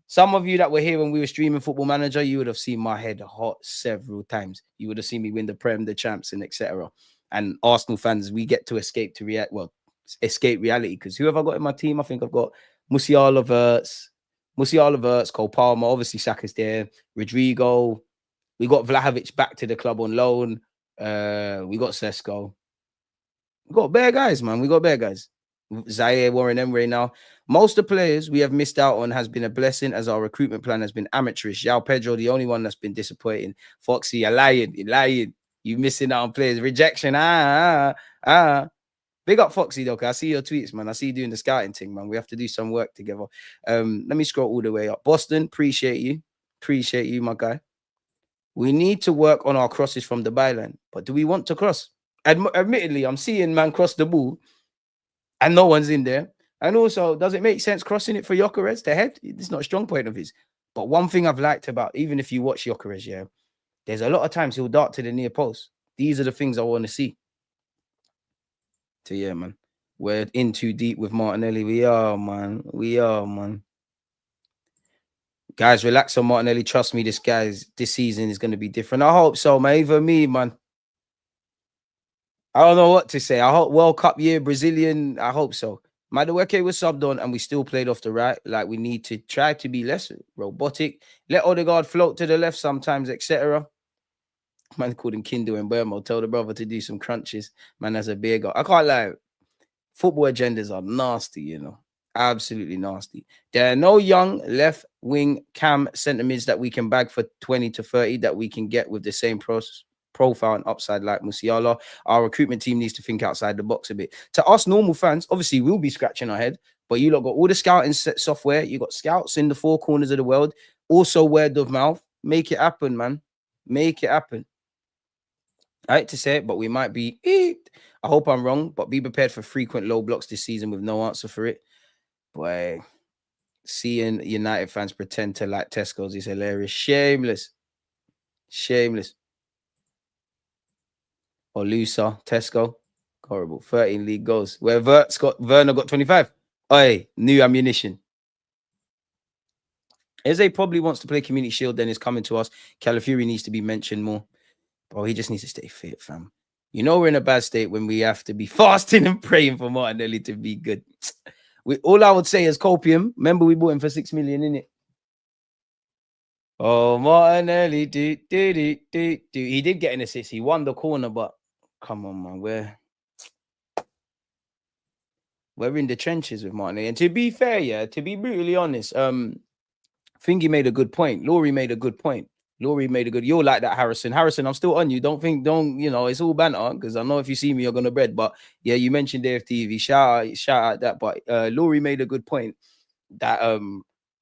some of you that were here when we were streaming Football Manager, you would have seen my head hot several times. You would have seen me win the Prem, the champs, and etc. And Arsenal fans, we get to escape to react. Well, escape reality, because who have I got in my team? I think I've got Musiala, Verts, Cole Palmer. Obviously, Saka's there. Rodrygo. We got Vlahovic back to the club on loan. We got Sesko. We got bare guys, man. We got bare guys. Zaire, Warren Emre now. Most of the players we have missed out on has been a blessing, as our recruitment plan has been amateurish. Yao Pedro, the only one that's been disappointing. Foxy, you're lying. You missing out on players. Rejection. Big up Foxy though, because I see your tweets, man. I see you doing the scouting thing, man. We have to do some work together. Let me scroll all the way up. Boston, appreciate you, my guy. We need to work on our crosses from the byline, but do we want to cross? Admittedly, I'm seeing man cross the ball and no one's in there. And also, does it make sense crossing it for Gyökeres to head? It's not a strong point of his. But one thing I've liked about, even if you watch Gyökeres, yeah, there's a lot of times he'll dart to the near post. These are the things I want to see. So yeah, man, we're in too deep with Martinelli. We are, man. Guys, relax on Martinelli. Trust me, this season is going to be different. I hope so, man. Even me, man. I don't know what to say. I hope World Cup year, Brazilian. I hope so. Madueke was subbed on and we still played off the right. Like, we need to try to be less robotic. Let Odegaard float to the left sometimes, etc. Man called him Kindle and Burmo. Tell the brother to do some crunches. Man has a beer go. I can't lie. Football agendas are nasty, you know. Absolutely nasty. There are no young left wing cam centre mids that we can bag for 20 to 30 that we can get with the same profile and upside like Musiala. Our recruitment team needs to think outside the box a bit. To us normal fans, obviously we'll be scratching our head, but you lot got all the scouting software. You got scouts in the four corners of the world. Also word of mouth. Make it happen, man. Make it happen. I hate to say it, but we might be. I hope I'm wrong, but be prepared for frequent low blocks this season with no answer for it. Boy, seeing United fans pretend to like Tesco's is hilarious. Shameless. Or Lusa, Tesco. Horrible. 13 league goals. Where Werner got 25. Oi, new ammunition. Eze probably wants to play Community Shield, then is coming to us. Calafiori needs to be mentioned more. Bro, he just needs to stay fit, fam. You know we're in a bad state when we have to be fasting and praying for Martinelli to be good. All I would say is copium. Remember, we bought him for 6 million, innit? Oh, Martinelli, he did get an assist. He won the corner, but come on, man. We're in the trenches with Martinelli. And to be fair, yeah, to be brutally honest, Thingy made a good point. Laurie made a good point. You're like that, Harrison. Harrison, I'm still on you. It's all banter, because I know if you see me, you're gonna bread. But yeah, you mentioned AFTV. Shout out that. But Laurie made a good point that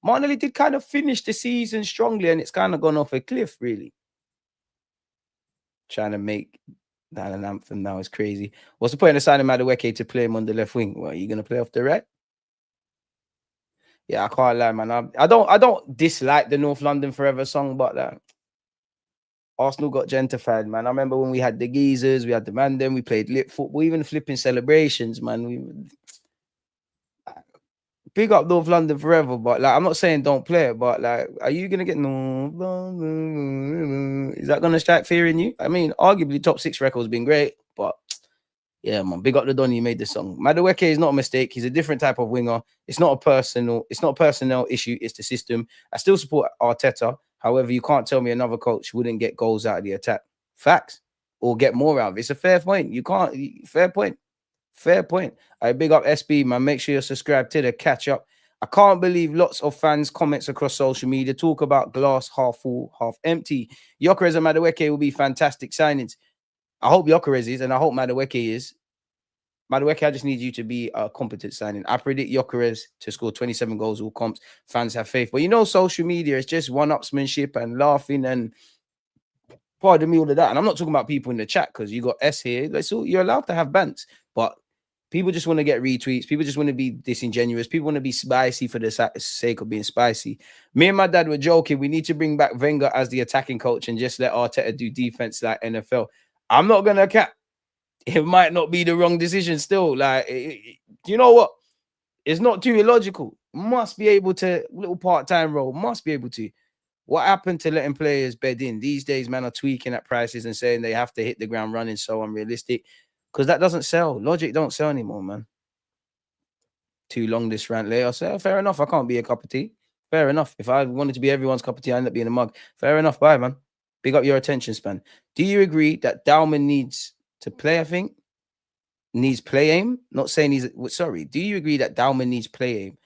Martinelli did kind of finish the season strongly, and it's kind of gone off a cliff, really. Trying to make that an anthem now is crazy. What's the point of signing Madueke to play him on the left wing? Well, are you gonna play off the right? Yeah, I can't lie, man. I don't dislike the North London Forever song, but Arsenal got gentrified, man. I remember when we had the geezers, we had the Mandem, we played lit football, even flipping celebrations, man. Big up North London Forever, but I'm not saying don't play it, but are you gonna get North London? Is that gonna strike fear in you? I mean, arguably top 6 records been great, but yeah, man. Big up the Don, you made the song. Madueke is not a mistake. He's a different type of winger. It's not a personnel issue. It's the system. I still support Arteta. However, you can't tell me another coach wouldn't get goals out of the attack. Facts. Or get more out of it. It's a fair point. You can't. Fair point. Fair point. I big up SB, man. Make sure you're subscribed to the catch up. I can't believe lots of fans' comments across social media talk about glass half full, half empty. Gyökeres and Madueke will be fantastic signings. I hope Gyökeres is, and I hope Madueke is. Madueke, I just need you to be a competent signing. I predict Gyökeres to score 27 goals all comps. Fans have faith. But you know, social media is just one-upsmanship and laughing and pardon me, all of that. And I'm not talking about people in the chat because you got S here. You're allowed to have bants, but people just want to get retweets. People just want to be disingenuous. People want to be spicy for the sake of being spicy. Me and my dad were joking. We need to bring back Wenger as the attacking coach and just let Arteta do defense like NFL. I'm not going to cap. It might not be the wrong decision still. You know what? It's not too illogical. Must be able to, little part-time role, must be able to. What happened to letting players bed in? These days, man are tweaking at prices and saying they have to hit the ground running, so unrealistic. Because that doesn't sell. Logic don't sell anymore, man. Too long this rant later. So fair enough. I can't be a cup of tea. Fair enough. If I wanted to be everyone's cup of tea, I end up being a mug. Fair enough. Bye, man. Big up your attention span. Do you agree that Dalman needs to play, I think? Needs play aim? Not saying he's... Sorry. Do you agree that Dalman needs play aim?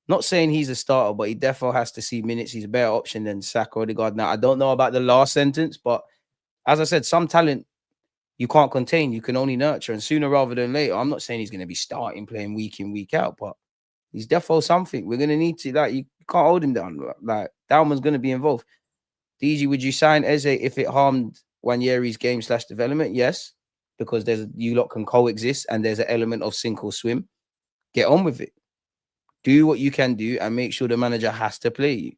Not saying he's a starter, but he definitely has to see minutes. He's a better option than Saka or Odegaard. Now, I don't know about the last sentence, but as I said, some talent you can't contain. You can only nurture. And sooner rather than later, I'm not saying he's going to be starting playing week in, week out, but he's definitely something. We're going to need to, you can't hold him down. Dalman's going to be involved. DG, would you sign Eze if it harmed Wanyeri's game/development? Yes, because you lot can coexist and there's an element of sink or swim. Get on with it. Do what you can do and make sure the manager has to play you.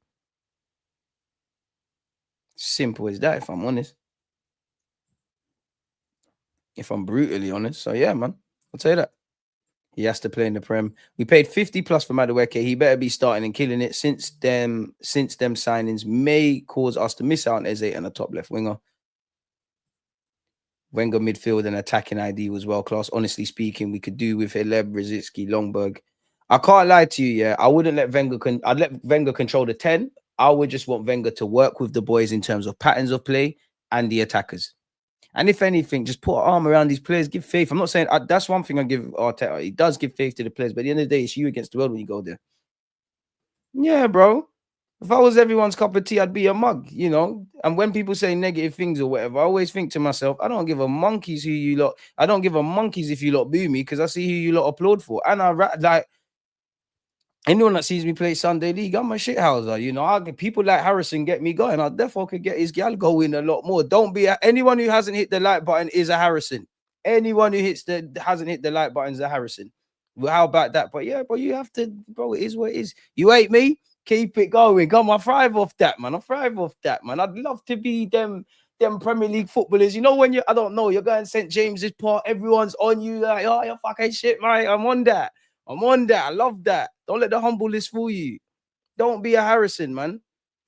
Simple as that, if I'm honest. If I'm brutally honest. So, yeah, man. I'll tell you that. He has to play in the Prem. We paid 50 plus for Madueke. He better be starting and killing it. Since them signings may cause us to miss out on Eze and a top left winger. Wenger midfield and attacking ID was world class. Honestly speaking, we could do with Hileb, Rosicky, Longberg. I can't lie to you, yeah. I wouldn't let Wenger... I'd let Wenger control the 10. I would just want Wenger to work with the boys in terms of patterns of play and the attackers. And if anything, just put an arm around these players, give faith. I'm not saying... that's one thing I give Arteta. He does give faith to the players, but at the end of the day, it's you against the world when you go there. Yeah, bro. If I was everyone's cup of tea, I'd be a mug, you know. And when people say negative things or whatever, I always think to myself, I don't give a monkeys who you lot... I don't give a monkeys if you lot boo me because I see who you lot applaud for. And anyone that sees me play Sunday League, I'm a shithouser, you know. People like Harrison get me going. I definitely could get his gal going a lot more. Don't be anyone who hasn't hit the like button is a Harrison. Anyone who hasn't hit the like button is a Harrison. Well, how about that? But yeah, but you have to, bro. It is what it is. You hate me? Keep it going. Come on, I thrive off that, man. I thrive off that, man. I'd love to be them Premier League footballers. You know, when I don't know, you're going St. James's Park, everyone's on you, like, oh, you're fucking shit, mate. I'm on that. I love that. Don't let the humbleness fool you. Don't be a Harrison, man.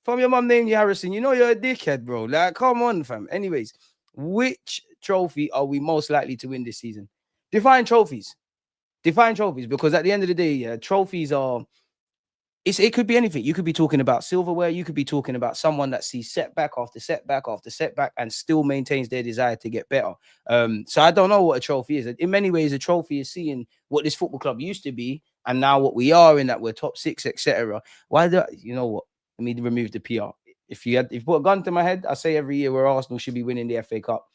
From your mum named you Harrison, you know you're a dickhead, bro. Like, come on, fam. Anyways, which trophy are we most likely to win this season? Define trophies. Because at the end of the day, trophies are... It could be anything. You could be talking about silverware. You could be talking about someone that sees setback after setback after setback and still maintains their desire to get better. So I don't know what a trophy is. In many ways, a trophy is seeing what this football club used to be and now what we are in, that we're top 6, etc. You know what? Let me remove the PR. If you put a gun to my head, I say every year where Arsenal should be winning the FA Cup.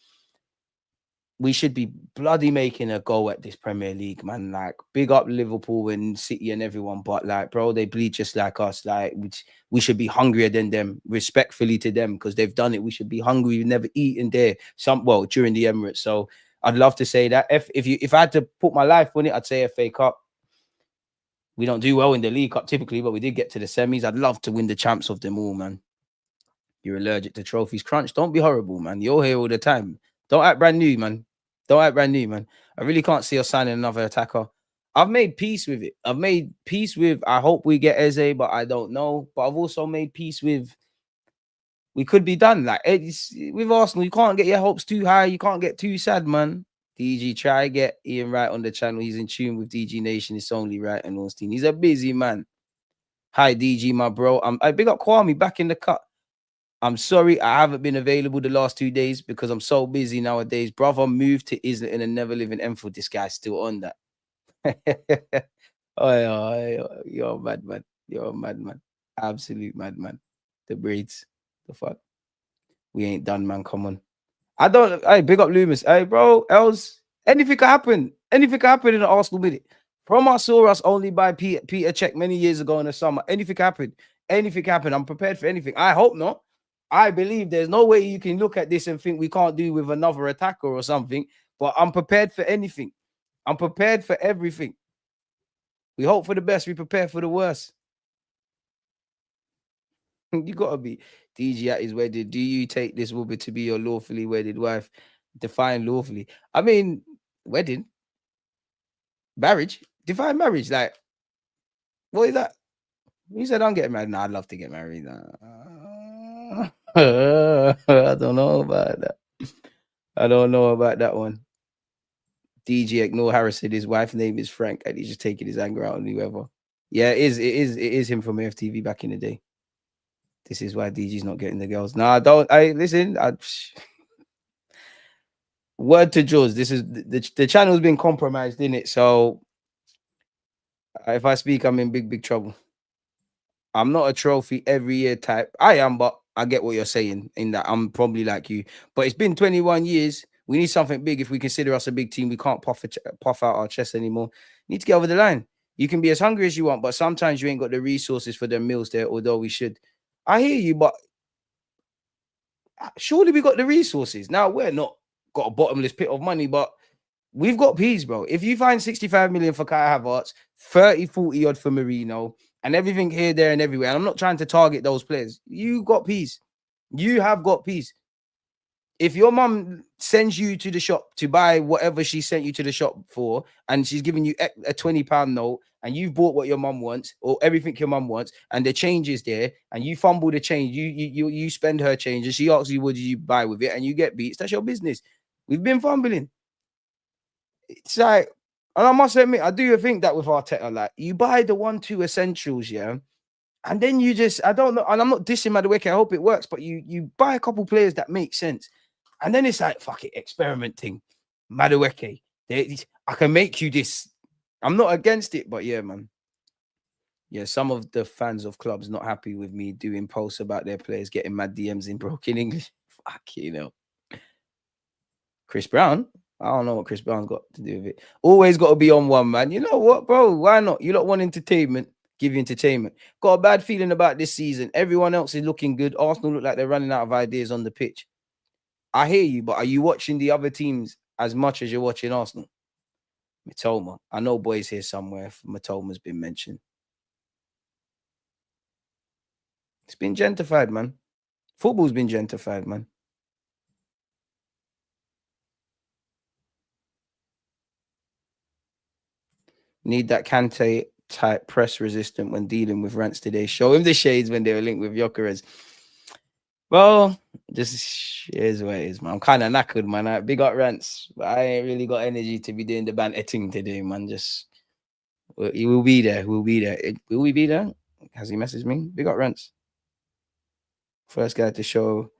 We should be bloody making a go at this Premier League, man. Like, big up Liverpool and City and everyone, but like, bro, they bleed just like us. Like, we should be hungrier than them, respectfully to them, because they've done it. We should be hungry. We've never eaten there. During the Emirates. So I'd love to say that. If I had to put my life on it, I'd say FA Cup. We don't do well in the League Cup typically, but we did get to the semis. I'd love to win the champs of them all, man. You're allergic to trophies. Crunch, don't be horrible, man. You're here all the time. Don't act brand new, man. I really can't see us signing another attacker. I've made peace with it. I hope we get Eze, but I don't know. But I've also made peace with... we could be done. Like, with Arsenal, you can't get your hopes too high. You can't get too sad, man. DG, try get Ian Wright on the channel. He's in tune with DG Nation. It's only right and Austin. He's a busy man. Hi, DG, my bro. I big up Kwame back in the cut. I'm sorry I haven't been available the last 2 days because I'm so busy nowadays. Brother moved to Islington and never live in Enfield. This guy's still on that. Oh, you're a madman. You're a madman. Absolute madman. The braids. The fuck. We ain't done, man. Come on. I don't. Hey, big up Loomis. Hey, bro. Else anything can happen. Anything can happen in the Arsenal minute. From I saw us only by Peter Check many years ago in the summer. Anything can happen. Anything can happen. I'm prepared for anything. I hope not. I believe there's no way you can look at this and think we can't do with another attacker or something. But I'm prepared for anything. I'm prepared for everything. We hope for the best. We prepare for the worst. You gotta be DG at his wedding. Do you take this woman to be your lawfully wedded wife? Define lawfully. I mean, wedding, marriage. Define marriage. Like, what is that? You said I'm getting married. Nah, I'd love to get married. I don't know about that. I don't know about that one. DG ignore Harris said his wife's name is Frank, and he's just taking his anger out on whoever. Yeah, it is him from FTV back in the day. This is why DG's not getting the girls. Nah, don't. I listen. Word to Jaws. This is the channel's been compromised in it. So if I speak, I'm in big trouble. I'm not a trophy every year type. I am, but I get what you're saying in that I'm probably like you. But it's been 21 years. We need something big. If we consider us a big team, we can't puff out our chest anymore. Need to get over the line. You can be as hungry as you want, but sometimes you ain't got the resources for the meals there, although we should. I hear you, but surely we got the resources. Now we're not got a bottomless pit of money, but we've got peas, bro. If you find 65 million for Kai Havertz, 30, 40 odd for Marino, and everything here, there, and everywhere, and I'm not trying to target those players, you got peas. You have got peas. If your mum sends you to the shop to buy whatever she sent you to the shop for, and she's giving you a £20 note, and you've bought what your mum wants, or everything your mum wants, and the change is there, and you fumble the change, you spend her change, and she asks you what did you buy with it, and you get beats, that's your business. We've been fumbling. It's like, and I must admit, I do think that with Arteta, like you buy the 1-2 essentials, yeah, and then you just, I don't know, and I'm not dissing Madueke, I hope it works, but you buy a couple players that make sense. And then it's like, fuck it, experimenting. Madueke, I can make you this. I'm not against it, but yeah, man. Yeah, some of the fans of clubs not happy with me doing posts about their players getting mad DMs in broken English. Fuck you know. Chris Brown. I don't know what Chris Brown's got to do with it. Always got to be on one, man. You know what, bro? Why not? You lot want entertainment, give you entertainment. Got a bad feeling about this season. Everyone else is looking good. Arsenal look like they're running out of ideas on the pitch. I hear you, but are you watching the other teams as much as you're watching Arsenal? Matoma. I know boys here somewhere. If Matoma's been mentioned. It's been gentrified, man. Football's been gentrified, man. Need that Kante type press resistant when dealing with rants today. Show him the shades when they were linked with Gyökeres. Well, just is what it is, man. I'm kind of knackered, man. Big up rants, but I ain't really got energy to be doing the banter thing today, man. Just he will be there. We'll be there. Will we be there? Has he messaged me? Big up rants. First guy to show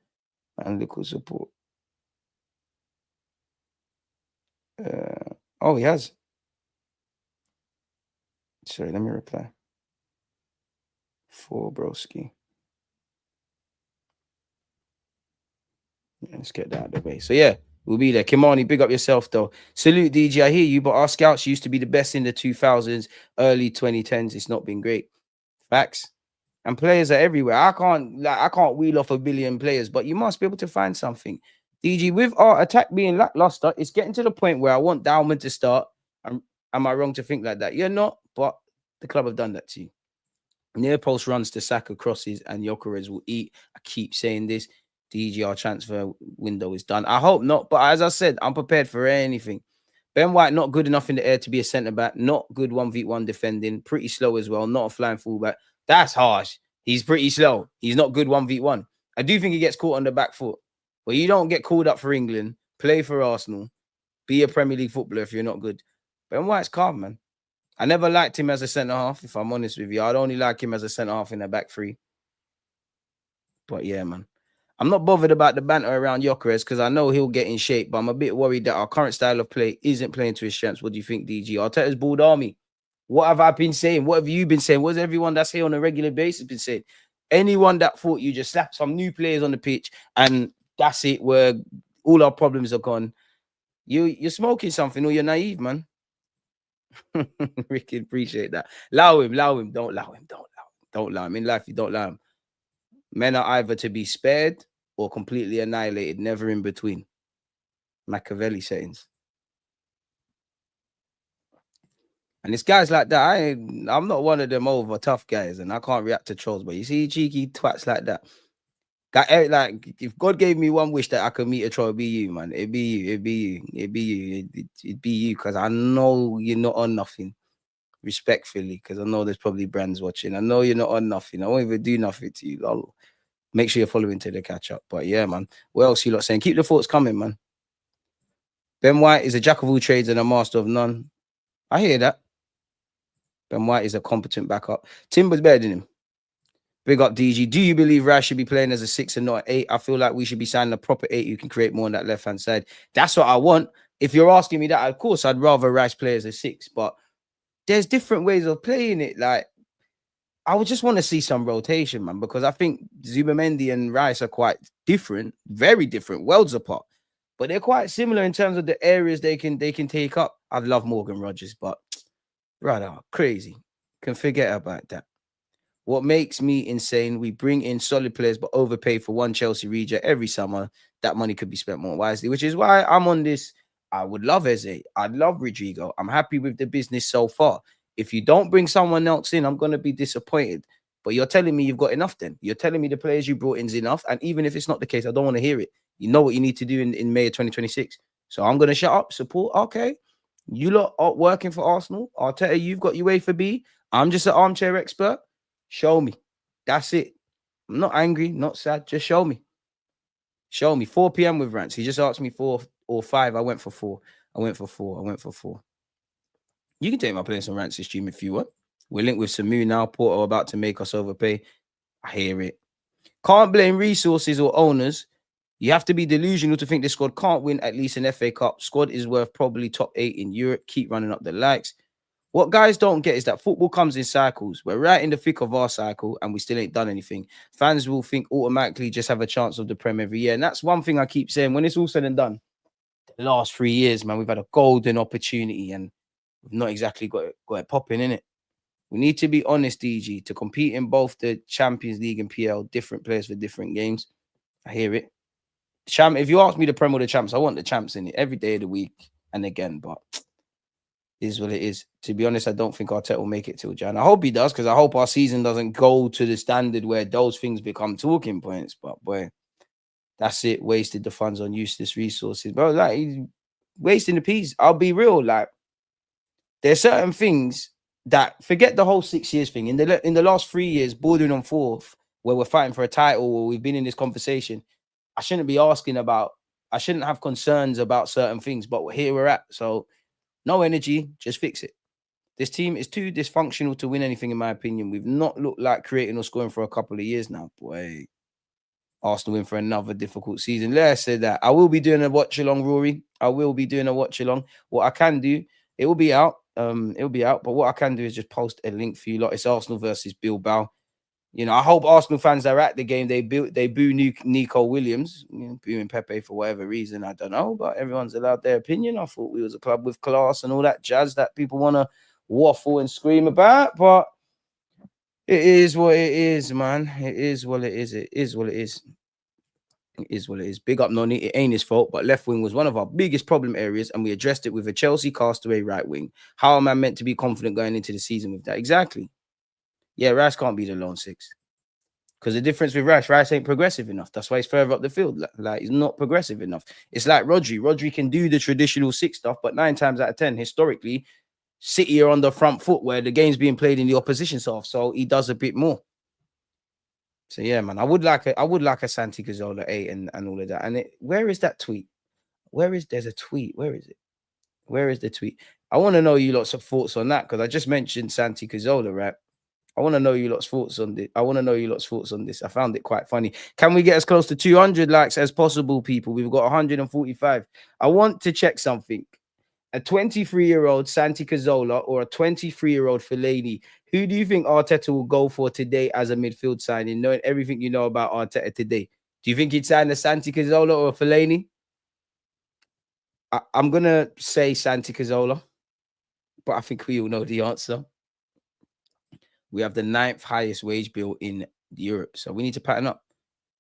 and local support. Oh, he has. Sorry, let me reply. For broski. Let's get that out of the way. So yeah, we'll be there. Kimani, big up yourself though. Salute DG. I hear you, but our scouts used to be the best in the 2000s, early 2010s. It's not been great. Facts. And players are everywhere. I can't wheel off a billion players, but you must be able to find something. DG, with our attack being lackluster, it's getting to the point where I want Dowman to start. Am I wrong to think like that? You're not, but the club have done that to you. Near post runs to Saka crosses and Gyökeres will eat. I keep saying this. DGR transfer window is done. I hope not, but as I said, I'm prepared for anything. Ben White, not good enough in the air to be a centre back. Not good 1v1 defending. Pretty slow as well. Not a flying fullback. That's harsh. He's pretty slow. He's not good 1v1. I do think he gets caught on the back foot. But you don't get called up for England, play for Arsenal, be a Premier League footballer if you're not good. Ben White's calm, man. I never liked him as a centre half, if I'm honest with you. I'd only like him as a centre half in the back three. But yeah, man. I'm not bothered about the banter around Gyökeres because I know he'll get in shape, but I'm a bit worried that our current style of play isn't playing to his strengths. What do you think, DG? Arteta's balled army. What have I been saying? What have you been saying? What's everyone that's here on a regular basis been saying? Anyone that thought you just slap some new players on the pitch and that's it, where all our problems are gone. You're smoking something or you're naive, man. Ricky, appreciate that. Allow him. Don't allow him. Don't allow him. In life, you don't allow him. Men are either to be spared or completely annihilated, never in between. Machiavelli settings. And it's guys like that. I'm not one of them over tough guys, and I can't react to trolls. But you see, cheeky twats like that. Like, if God gave me one wish that I could meet a troll, it'd be you, man. It'd be you. It'd be you, because I know you're not on nothing. Respectfully, because I know there's probably brands watching. I know you're not on nothing. I won't even do nothing to you. Lol. Make sure you're following to the catch up. But yeah, man. What else you lot saying? Keep the thoughts coming, man. Ben White is a jack of all trades and a master of none. I hear that. Ben White is a competent backup. Timber's better than him. Big up, DG. Do you believe Rice should be playing as a 6 and not an 8? I feel like we should be signing a proper 8 who can create more on that left-hand side. That's what I want. If you're asking me that, of course, I'd rather Rice play as a 6. But there's different ways of playing it. Like, I would just want to see some rotation, man, because I think Zubimendi and Rice are quite different, very different, worlds apart. But they're quite similar in terms of the areas they can take up. I love Morgan Rogers, but rather crazy. Can forget about that. What makes me insane, we bring in solid players but overpay for one Chelsea reject every summer. That money could be spent more wisely, which is why I'm on this. I would love Eze. I'd love Rodrygo. I'm happy with the business so far. If you don't bring someone else in, I'm going to be disappointed. But you're telling me you've got enough then. You're telling me the players you brought in is enough. And even if it's not the case, I don't want to hear it. You know what you need to do in May of 2026. So I'm going to shut up, support. Okay. You lot are working for Arsenal. Arteta, you've got UEFA B. I'm just an armchair expert. Show me. That's it. I'm not angry, not sad. Just show me. Show me. 4 p.m. with Rants. He just asked me 4 or 5. I went for 4. I went for 4. You can take my place on Rants stream if you want. We're linked with Samu now. Porto about to make us overpay. I hear it. Can't blame resources or owners. You have to be delusional to think this squad can't win at least an FA Cup. Squad is worth probably top 8 in Europe. Keep running up the likes. What guys don't get is that football comes in cycles. We're right in the thick of our cycle and we still ain't done anything. Fans will think automatically just have a chance of the Prem every year. And that's one thing I keep saying. When it's all said and done, the last 3 years, man, we've had a golden opportunity and we've not exactly got it popping in it. We need to be honest, DG, to compete in both the Champions League and PL, different players for different games. I hear it. If you ask me the Prem or the champs, I want the champs in it every day of the week and again, but is what it is. To be honest, I don't think Arteta will make it till Jan. I hope he does, because I hope our season doesn't go to the standard where those things become talking points. But boy, that's it. Wasted the funds on useless resources, bro. Like, he's wasting the piece. I'll be real. Like, there's certain things that, forget the whole 6 years thing. In the last 3 years, bordering on 4th, where we're fighting for a title, or we've been in this conversation, I shouldn't be asking about. I shouldn't have concerns about certain things. But here we're at. So. No energy, just fix it. This team is too dysfunctional to win anything, in my opinion. We've not looked like creating or scoring for a couple of years now. Boy, Arsenal in for another difficult season. Let's say that. I will be doing a watch along, Rory. I will be doing a watch along. What I can do, it will be out. But what I can do is just post a link for you lot. It's Arsenal versus Bilbao. You know, I hope Arsenal fans are at the game. They boo Nico Williams, booing Pepe for whatever reason. I don't know, but everyone's allowed their opinion. I thought we was a club with class and all that jazz that people want to waffle and scream about. But it is what it is, man. It is what it is. It is what it is. It is what it is. Big up Noni. It ain't his fault, but left wing was one of our biggest problem areas, and we addressed it with a Chelsea castaway right wing. How am I meant to be confident going into the season with that? Exactly. Yeah, Rice can't be the lone 6. Because the difference with Rice ain't progressive enough. That's why he's further up the field. Like, he's not progressive enough. It's like Rodri. Rodri can do the traditional 6 stuff, but 9 times out of 10, historically, City are on the front foot where the game's being played in the opposition's half. So he does a bit more. So yeah, man, I would like a Santi Cazorla 8 and all of that. And where is that tweet? There's a tweet? Where is it? Where is the tweet? I want to know you lots of thoughts on that, because I just mentioned Santi Cazorla, right? I want to know you lot's thoughts on this. I want to know you lot's thoughts on this. I found it quite funny. Can we get as close to 200 likes as possible, people? We've got 145. I want to check something. A 23-year-old Santi Cazorla or a 23-year-old Fellaini? Who do you think Arteta will go for today as a midfield signing, knowing everything you know about Arteta today? Do you think he'd sign a Santi Cazorla or a Fellaini? I'm going to say Santi Cazorla, but I think we all know the answer. We have the 9th highest wage bill in Europe, so we need to pattern up.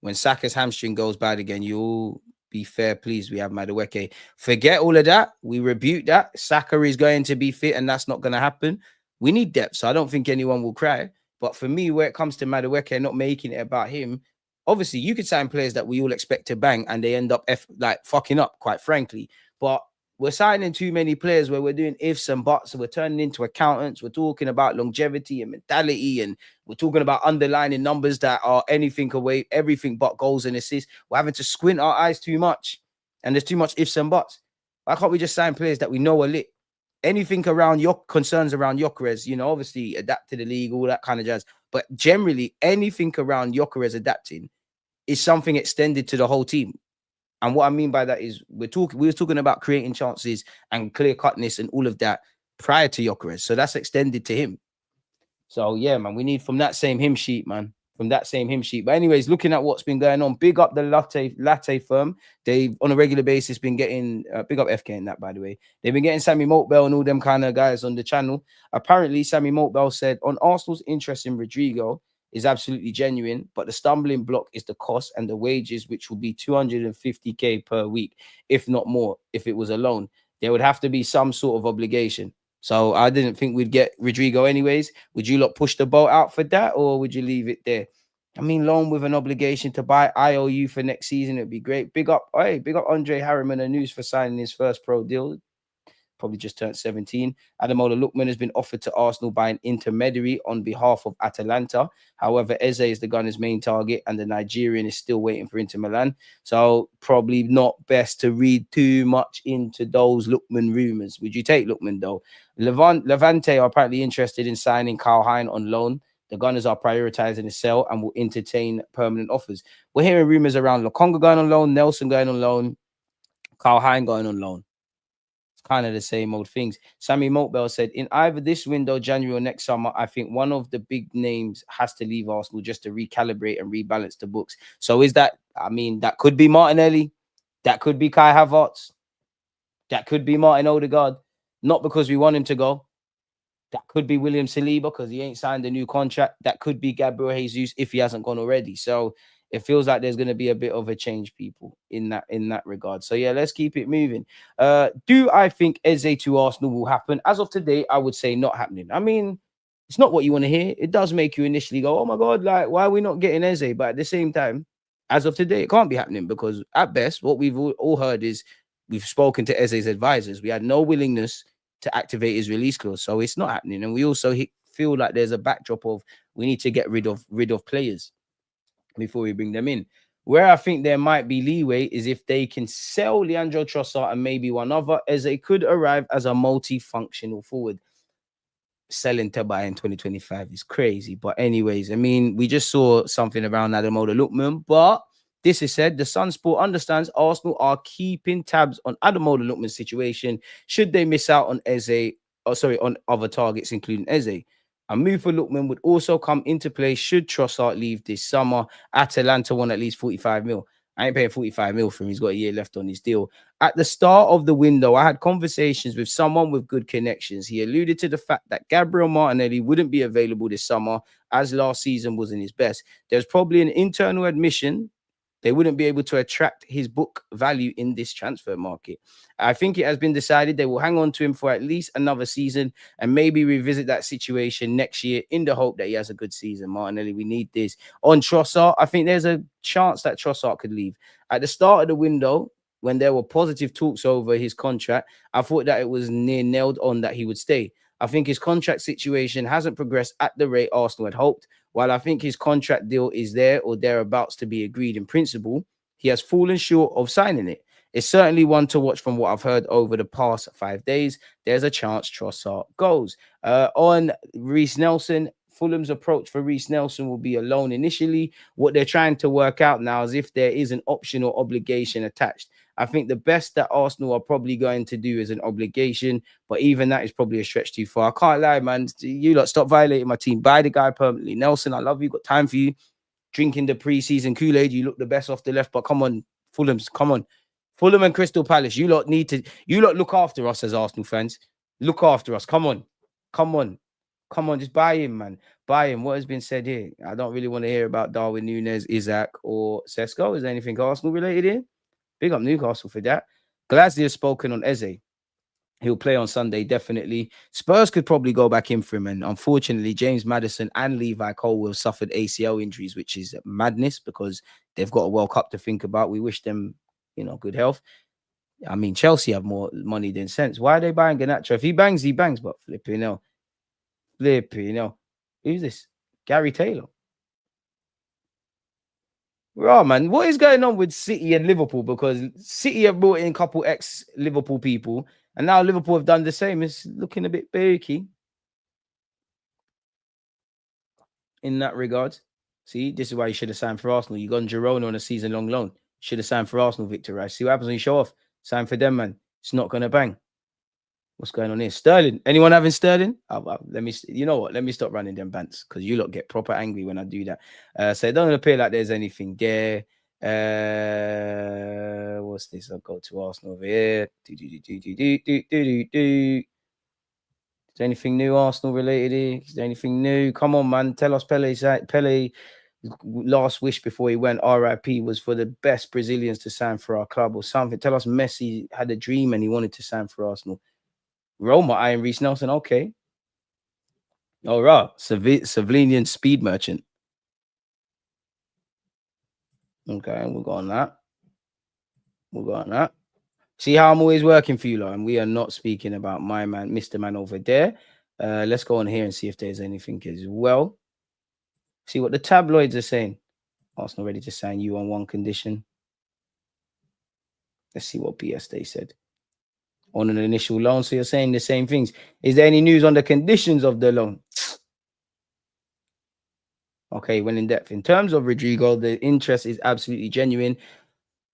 When Saka's hamstring goes bad again, you'll be fair pleased we have Madueke. Forget all of that. We rebuke that. Saka is going to be fit, and that's not going to happen. We need depth, so I don't think anyone will cry. But for me, where it comes to Madueke not making it about him, obviously you could sign players that we all expect to bang, and they end up like fucking up, quite frankly. But we're signing too many players where we're doing ifs and buts, and we're turning into accountants. We're talking about longevity and mentality, and we're talking about underlining numbers that are anything away, everything but goals and assists. We're having to squint our eyes too much, and there's too much ifs and buts. Why can't we just sign players that we know are lit? Anything around your concerns around Gyökeres, obviously adapt to the league, all that kind of jazz. But generally, anything around Gyökeres adapting is something extended to the whole team. And what I mean by that is we were talking about creating chances and clear cutness and all of that prior to Gyökeres. So that's extended to him. So yeah, man, we need from that same hymn sheet, man. From that same hymn sheet. But anyways, looking at what's been going on, big up the latte firm. They've on a regular basis been getting big up FK in that, by the way. They've been getting Sammy Motbell and all them kind of guys on the channel. Apparently, Sammy Motbell said on Arsenal's interest in Rodrygo is absolutely genuine, but the stumbling block is the cost and the wages, which will be 250k per week, if not more. If it was a loan, there would have to be some sort of obligation. So I didn't think we'd get Rodrygo anyways. Would you lot push the boat out for that, or would you leave it there? I mean, loan with an obligation to buy IOU for next season, it'd be great. Big up Andre Harriman and News for signing his first pro deal. Probably just turned 17. Ademola Lookman has been offered to Arsenal by an intermediary on behalf of Atalanta. However, Eze is the Gunners' main target, and the Nigerian is still waiting for Inter Milan. So probably not best to read too much into those Lookman rumours. Would you take Lookman, though? Levante are apparently interested in signing Kyle Hein on loan. The Gunners are prioritising a sell and will entertain permanent offers. We're hearing rumours around Lokonga going on loan, Nelson going on loan, Kyle Hein going on loan. Kind of the same old things. Sammy Motbell said, in either this window, January or next summer, I think one of the big names has to leave Arsenal just to recalibrate and rebalance the books. So is that, that could be Martinelli, that could be Kai Havertz, that could be Martin Odegaard, not because we want him to go. That could be William Saliba because he ain't signed a new contract. That could be Gabriel Jesus if he hasn't gone already. So it feels like there's going to be a bit of a change, people, in that regard. So yeah, let's keep it moving. Do I think Eze to Arsenal will happen? As of today, I would say not happening. I mean, it's not what you want to hear. It does make you initially go, oh my God, like, why are we not getting Eze? But at the same time, as of today, it can't be happening because at best, what we've all heard is we've spoken to Eze's advisors. We had no willingness to activate his release clause. So it's not happening. And we also feel like there's a backdrop of we need to get rid of players before we bring them in. Where I think there might be leeway is if they can sell Leandro Trossard and maybe one other, as they could arrive as a multi-functional forward. Selling to buy in 2025 is crazy. But anyways, we just saw something around Ademola Lookman. But this is said, the Sun Sport understands Arsenal are keeping tabs on Ademola Lookman's situation should they miss out on on other targets, including Eze. A move for Lookman would also come into play should Trossard leave this summer. Atalanta won at least 45 mil. I ain't paying 45 mil for him. He's got a year left on his deal. At the start of the window, I had conversations with someone with good connections. He alluded to the fact that Gabriel Martinelli wouldn't be available this summer as last season wasn't his best. There's probably an internal admission they wouldn't be able to attract his book value in this transfer market. I think it has been decided they will hang on to him for at least another season and maybe revisit that situation next year in the hope that he has a good season. Martinelli, we need this. On Trossard, I think there's a chance that Trossard could leave. At the start of the window, when there were positive talks over his contract, I thought that it was near nailed on that he would stay. I think his contract situation hasn't progressed at the rate Arsenal had hoped. While I think his contract deal is there or thereabouts to be agreed in principle, he has fallen short of signing it. It's certainly one to watch from what I've heard over the past 5 days. There's a chance Trossard goes. On Reece Nelson, Fulham's approach for Reece Nelson will be a loan initially. What they're trying to work out now is if there is an option or obligation attached. I think the best that Arsenal are probably going to do is an obligation, but even that is probably a stretch too far. I can't lie, man. You lot stop violating my team. Buy the guy permanently. Nelson, I love you. Got time for you. Drinking the preseason Kool-Aid. You look the best off the left, but come on, Fulham's, come on. Fulham and Crystal Palace, you lot look after us as Arsenal fans. Look after us. Come on. Come on. Come on. Just buy him, man. Buy him. What has been said here? I don't really want to hear about Darwin Núñez, Isaac, or Sesko. Is there anything Arsenal related here? Big up Newcastle for that. Glasgow has spoken on Eze. He'll play on Sunday, definitely. Spurs could probably go back in for him. And unfortunately, James Maddison and Levi Colwill suffered ACL injuries, which is madness because they've got a World Cup to think about. We wish them, good health. I mean, Chelsea have more money than sense. Why are they buying Garnacho? If he bangs, he bangs. But flipping hell. Who's this? Gary Taylor. Right, man. What is going on with City and Liverpool? Because City have brought in a couple ex-Liverpool people, and now Liverpool have done the same. It's looking a bit beaky in that regard. See, this is why you should have signed for Arsenal. You got Girona on a season-long loan. Should have signed for Arsenal, Victor Rice. See what happens when you show off. Sign for them, man. It's not going to bang. What's going on here? Sterling. Anyone having Sterling? Let me. You know what? Let me stop running them bants because you lot get proper angry when I do that. So it doesn't appear like there's anything there. What's this? I'll go to Arsenal over here. Is there anything new Arsenal related here? Is there anything new? Come on, man. Tell us Pele last wish before he went RIP was for the best Brazilians to sign for our club or something. Tell us Messi had a dream and he wanted to sign for Arsenal. Roma, Iron Reece Nelson, okay. All right. Savinian speed merchant. Okay, we'll go on that. See how I'm always working for you, lot, and we are not speaking about my man, Mr. Man over there. Let's go on here and see if there's anything as well. See what the tabloids are saying. Arsenal ready to sign you on one condition. Let's see what BS they said. On an initial loan. So you're saying the same things. Is there any news on the conditions of the loan? Okay, well in depth. In terms of Rodrygo, the interest is absolutely genuine.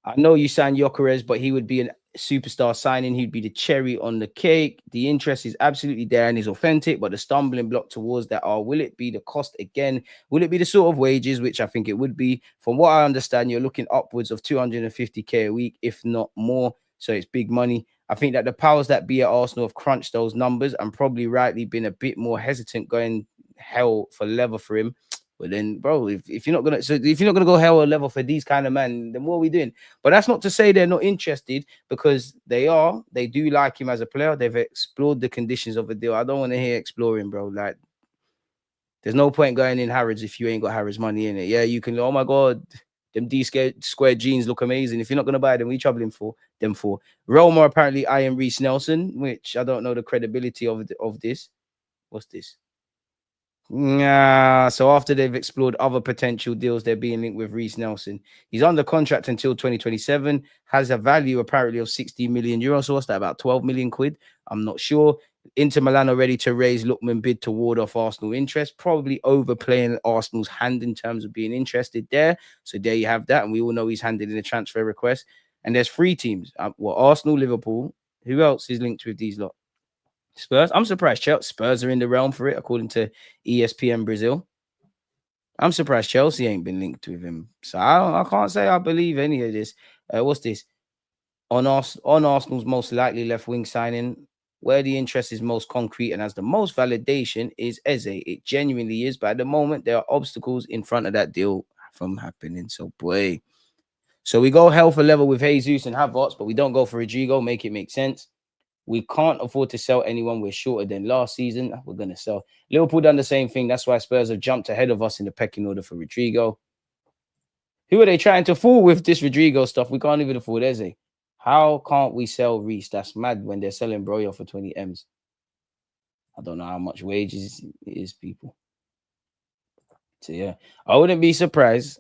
I know you signed Gyökeres, but he would be a superstar signing. He'd be the cherry on the cake. The interest is absolutely there and is authentic, but the stumbling block towards that will it be the cost again? Will it be the sort of wages, which I think it would be? From what I understand, you're looking upwards of 250k a week, if not more. So it's big money. I think that the powers that be at Arsenal have crunched those numbers and probably rightly been a bit more hesitant going hell for leather for him. But then, bro, if you're not gonna go hell or level for these kind of men, then what are we doing? But that's not to say they're not interested, because they are. They do like him as a player. They've explored the conditions of the deal. I don't want to hear exploring, bro. Like, there's no point going in Harrods if you ain't got Harrods money in it. Yeah, you can. Oh my god, them square jeans look amazing. If you're not gonna buy them, we troubling for them for. Roma apparently eyeing Reece Nelson, which I don't know the credibility of this. What's this? So after they've explored other potential deals, they're being linked with Reece Nelson. He's under contract until 2027, has a value apparently of 60 million euros. So what's that, about 12 million quid? I'm not sure. Inter Milan are ready to raise Lookman bid to ward off Arsenal interest, probably overplaying Arsenal's hand in terms of being interested there. So there you have that. And we all know he's handed in a transfer request. And there's 3 teams. Arsenal, Liverpool. Who else is linked with these lot? Spurs. I'm surprised Spurs are in the realm for it, according to ESPN Brazil. I'm surprised Chelsea ain't been linked with him. So I can't say I believe any of this. What's this? On Arsenal's most likely left wing signing, where the interest is most concrete and has the most validation, is Eze. It genuinely is, but at the moment there are obstacles in front of that deal from happening. So boy. So we go hell for level with Jesus and Havertz, but we don't go for Rodrygo. Make it make sense. We can't afford to sell anyone. We're shorter than last season. We're going to sell. Liverpool done the same thing. That's why Spurs have jumped ahead of us in the pecking order for Rodrygo. Who are they trying to fool with this Rodrygo stuff? We can't even afford Eze. How can't we sell Reece? That's mad when they're selling Broyo for 20 M's. I don't know how much wages it is, people. So, yeah. I wouldn't be surprised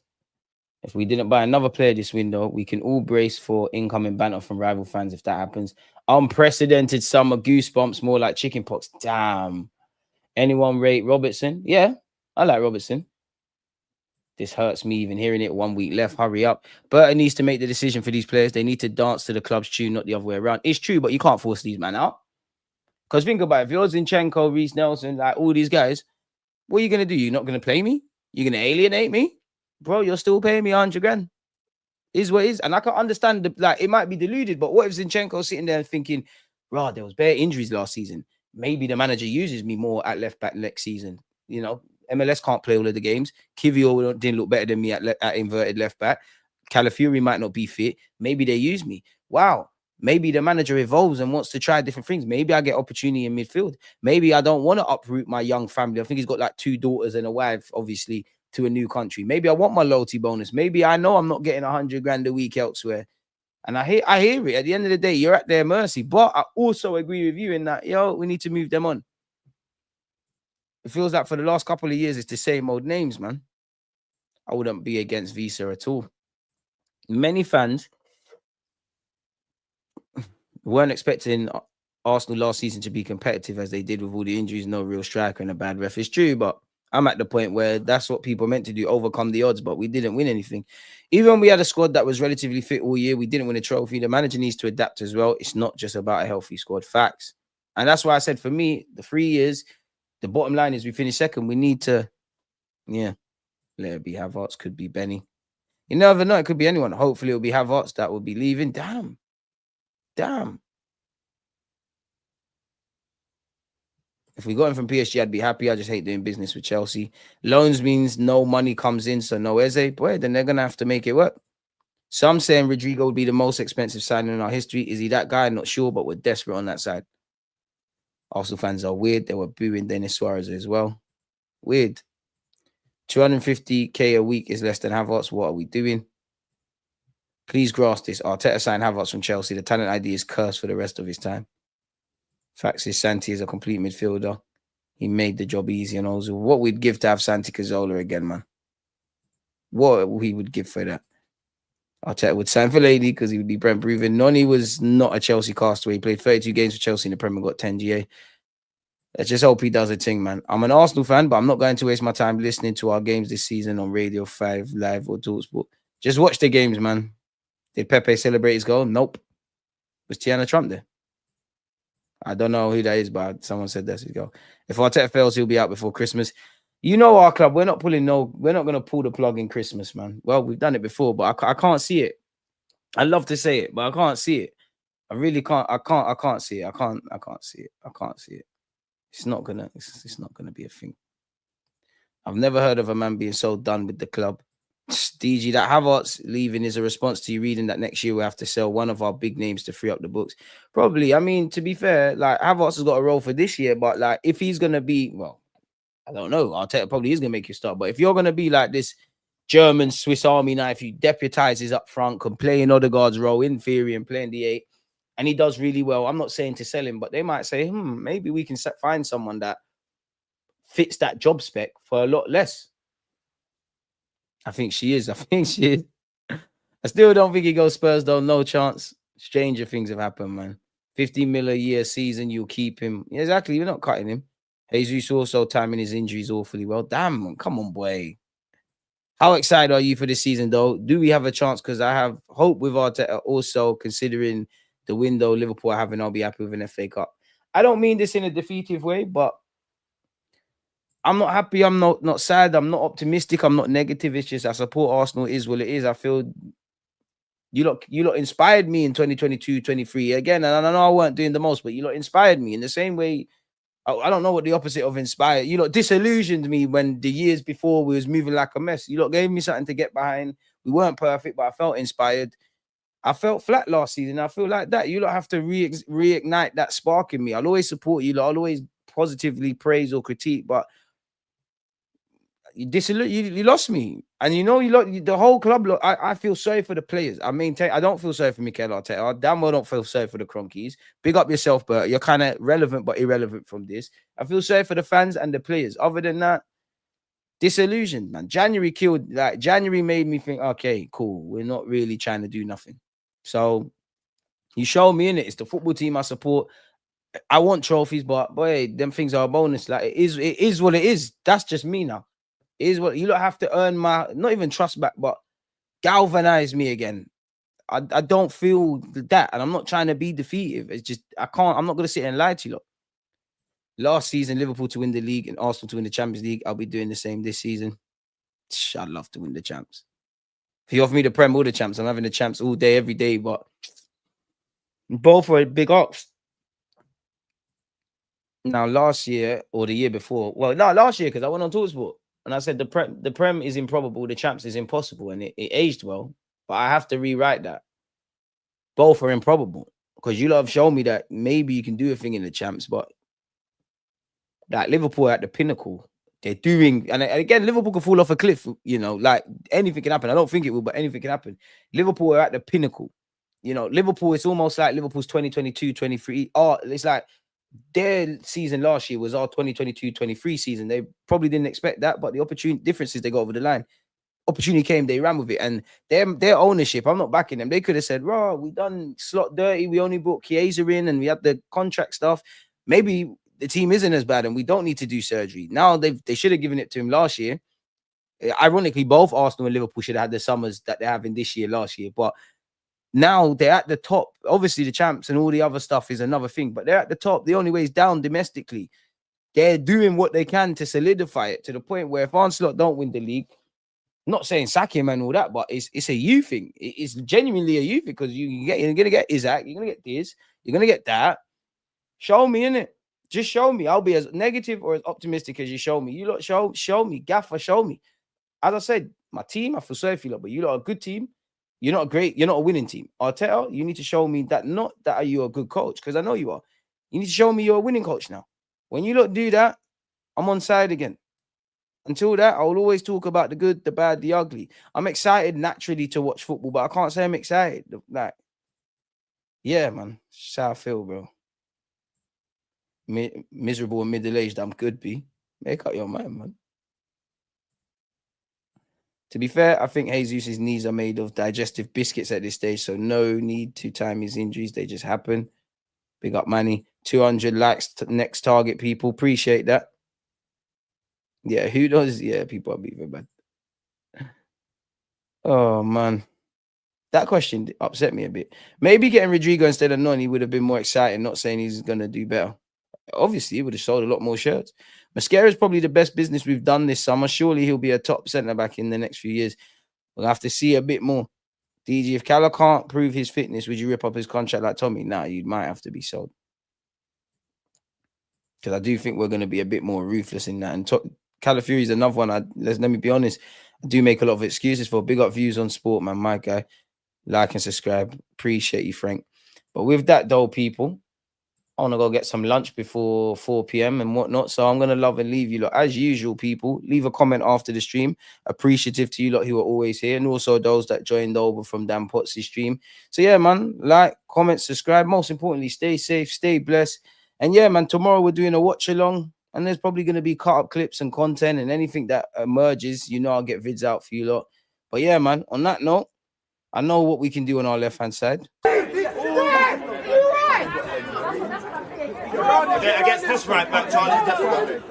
if we didn't buy another player this window. We can all brace for incoming banter from rival fans if that happens. Unprecedented summer goosebumps, more like chickenpox. Damn. Anyone rate Robertson? Yeah. I like Robertson. This hurts me even hearing it. 1 week left. Hurry up. Burton needs to make the decision for these players. They need to dance to the club's tune, not the other way around. It's true, but you can't force these men out. Because think about it. If you're Zinchenko, Reece Nelson, like all these guys, what are you going to do? You're not going to play me? You're going to alienate me? Bro, you're still paying me 100 grand. Is what is. And I can understand, like, it might be deluded, but what if Zinchenko's sitting there thinking, rah, there was bare injuries last season. Maybe the manager uses me more at left back next season. You know, MLS can't play all of the games. Kivio didn't look better than me at inverted left back. Calafiori might not be fit. Maybe they use me. Wow. Maybe the manager evolves and wants to try different things. Maybe I get opportunity in midfield. Maybe I don't want to uproot my young family. I think he's got like 2 daughters and a wife, obviously, to a new country. Maybe I want my loyalty bonus. Maybe I know I'm not getting 100 grand a week elsewhere. And I hear it. At the end of the day, you're at their mercy. But I also agree with you in that, we need to move them on. It feels like for the last couple of years, it's the same old names, man. I wouldn't be against Visa at all. Many fans weren't expecting Arsenal last season to be competitive as they did with all the injuries, no real striker and a bad ref. It's true, but I'm at the point where that's what people meant to do, overcome the odds, but we didn't win anything. Even when we had a squad that was relatively fit all year, we didn't win a trophy. The manager needs to adapt as well. It's not just about a healthy squad. Facts. And that's why I said, for me, the 3 years, the bottom line is we finish second. We need to, let it be Havertz, could be Benny. You never know. It could be anyone. Hopefully it'll be Havertz that will be leaving. Damn. If we got him from PSG, I'd be happy. I just hate doing business with Chelsea. Loans means no money comes in, so no Eze. Boy, then they're going to have to make it work. Some saying Rodrygo would be the most expensive signing in our history. Is he that guy? Not sure, but we're desperate on that side. Arsenal fans are weird. They were booing Dennis Suarez as well. Weird. 250k a week is less than Havertz. What are we doing? Please grasp this. Arteta signed Havertz from Chelsea. The talent ID is cursed for the rest of his time. Facts is Santi is a complete midfielder. He made the job easy and also what we'd give to have Santi Cazorla again, man. What we would give for that. Arteta would sign for Lady because he would be Brent proven. Noni was not a Chelsea castaway. He played 32 games for Chelsea in the Premier, got 10 GA. Let's just hope he does a thing, man. I'm an Arsenal fan, but I'm not going to waste my time listening to our games this season on Radio 5 Live or Talksport. Just watch the games, man. Did Pepe celebrate his goal? Nope. Was Tiana Trump there? I don't know who that is, but someone said that's his goal. If Arteta fails, he'll be out before Christmas. You know our club. We're not going to pull the plug in Christmas, man. Well, we've done it before, but I can't see it. I love to say it, but I can't see it. I really can't. I can't see it. I can't see it. I can't see it. It's not gonna be a thing. I've never heard of a man being so done with the club. DG, that Havertz leaving is a response to you reading that next year we have to sell one of our big names to free up the books. Probably. I mean, to be fair, like Havertz has got a role for this year, but like if he's gonna be, well, I don't know. Arteta probably is gonna make you start. But if you're gonna be like this German Swiss Army knife, you deputize his up front, can play in Odegaard's role in theory and playing the 8, and he does really well. I'm not saying to sell him, but they might say, maybe we can find someone that fits that job spec for a lot less. I think she is. I still don't think he goes Spurs, though. No chance. Stranger things have happened, man. 50 mil a year season, you'll keep him. Yeah, exactly. We're not cutting him. Jesus also timing his injuries awfully well. Damn, man. Come on, boy. How excited are you for this season, though? Do we have a chance? Because I have hope with Arteta also, considering the window Liverpool are having, I'll be happy with an FA Cup. I don't mean this in a defeative way, but I'm not happy. I'm not sad. I'm not optimistic. I'm not negative. It's just I support Arsenal. It is what it is. I feel you lot inspired me in 2022, 23. Again, and I know I weren't doing the most, but you lot inspired me in the same way. I don't know what the opposite of inspired. You lot disillusioned me when the years before we was moving like a mess. You lot gave me something to get behind. We weren't perfect, but I felt inspired. I felt flat last season. I feel like that. You lot have to reignite that spark in me. I'll always support you lot. I'll always positively praise or critique, but you lost me, and the whole club. Look, I feel sorry for the players. I maintain. I don't feel sorry for Mikel Arteta. I damn well don't feel sorry for the Cronkies. Big up yourself, Bert. You're kind of relevant but irrelevant from this. I feel sorry for the fans and the players. Other than that, disillusioned, man. January made me think, okay, cool. We're not really trying to do nothing. So you show me in it. It's the football team I support. I want trophies, but boy, them things are a bonus. Like it is what it is. That's just me now. Is what you lot have to earn my not even trust back, but galvanize me again. I don't feel that, and I'm not trying to be defeated. It's just I can't. I'm not gonna sit and lie to you lot. Last season, Liverpool to win the league and Arsenal to win the Champions League. I'll be doing the same this season. I'd love to win the champs. If you offer me the Prem or the champs, I'm having the champs all day, every day. But both are big ups. Now, last year or the year before, well, no, last year because I went on Talksport and I said the Prem is improbable, the champs is impossible, and it aged well. But I have to rewrite that. Both are improbable because you lot have shown me that maybe you can do a thing in the champs, but like Liverpool are at the pinnacle. They're doing, and again, Liverpool can fall off a cliff, you know, like anything can happen. I don't think it will, but anything can happen. Liverpool are at the pinnacle. You know, Liverpool, it's almost like Liverpool's 2022, 23. Oh, it's like their season last year was our 2022, 23 season. They probably didn't expect that, but the opportunity differences they got over the line. Opportunity came, they ran with it, and their ownership. I'm not backing them. They could have said, "Raw, we done slot dirty. We only brought Chiesa in, and we had the contract stuff. Maybe the team isn't as bad, and we don't need to do surgery." Now they should have given it to him last year. Ironically, both Arsenal and Liverpool should have had the summers that they're having this year, last year. But now they're at the top. Obviously, the champs and all the other stuff is another thing, but they're at the top. The only way is down domestically. They're doing what they can to solidify it to the point where if Arsenal don't win the league. Not saying sack him and all that, but it's a you thing. It's genuinely a you thing because you're gonna get Isaac, you're gonna get this, you're gonna get that. Show me, innit? Just show me. I'll be as negative or as optimistic as you show me. You lot show me. Gaffer, show me. As I said, my team, I feel sorry for you lot, but you lot are a good team. You're not a winning team. Arteta, you need to show me that not that are you a good coach, because I know you are. You need to show me you're a winning coach now. When you lot do that, I'm on side again. Until that, I will always talk about the good, the bad, the ugly. I'm excited naturally to watch football, but I can't say I'm excited. Like, yeah, man. That's how I feel, bro. Miserable and middle-aged, I'm good, B. Make up your mind, man. To be fair, I think Jesus' knees are made of digestive biscuits at this stage, so no need to time his injuries. They just happen. Big up, Manny. 200 likes, next target, people. Appreciate that. Yeah, who does? Yeah, people are being bad. Oh, man. That question upset me a bit. Maybe getting Rodrygo instead of Noni would have been more exciting, not saying he's going to do better. Obviously, he would have sold a lot more shirts. Mascara is probably the best business we've done this summer. Surely he'll be a top centre-back in the next few years. We'll have to see a bit more. DG, if Calla can't prove his fitness, would you rip up his contract like Tommy? Nah, you might have to be sold. Because I do think we're going to be a bit more ruthless in that. And Calafury is another one. Let me be honest. I do make a lot of excuses for. Big up views on sport, man. My guy. Like and subscribe. Appreciate you, Frank. But with that, though, people, I want to go get some lunch before 4 p.m. and whatnot. So I'm going to love and leave you lot. As usual, people, leave a comment after the stream. Appreciative to you lot who are always here. And also those that joined over from Dan Potts' stream. So yeah, man, like, comment, subscribe. Most importantly, stay safe, stay blessed. And yeah, man, tomorrow we're doing a watch along. And there's probably going to be cut up clips and content and anything that emerges. You know, I'll get vids out for you lot. But yeah, man, on that note, I know what we can do on our left-hand side. Against this right back, Charlie's definitely.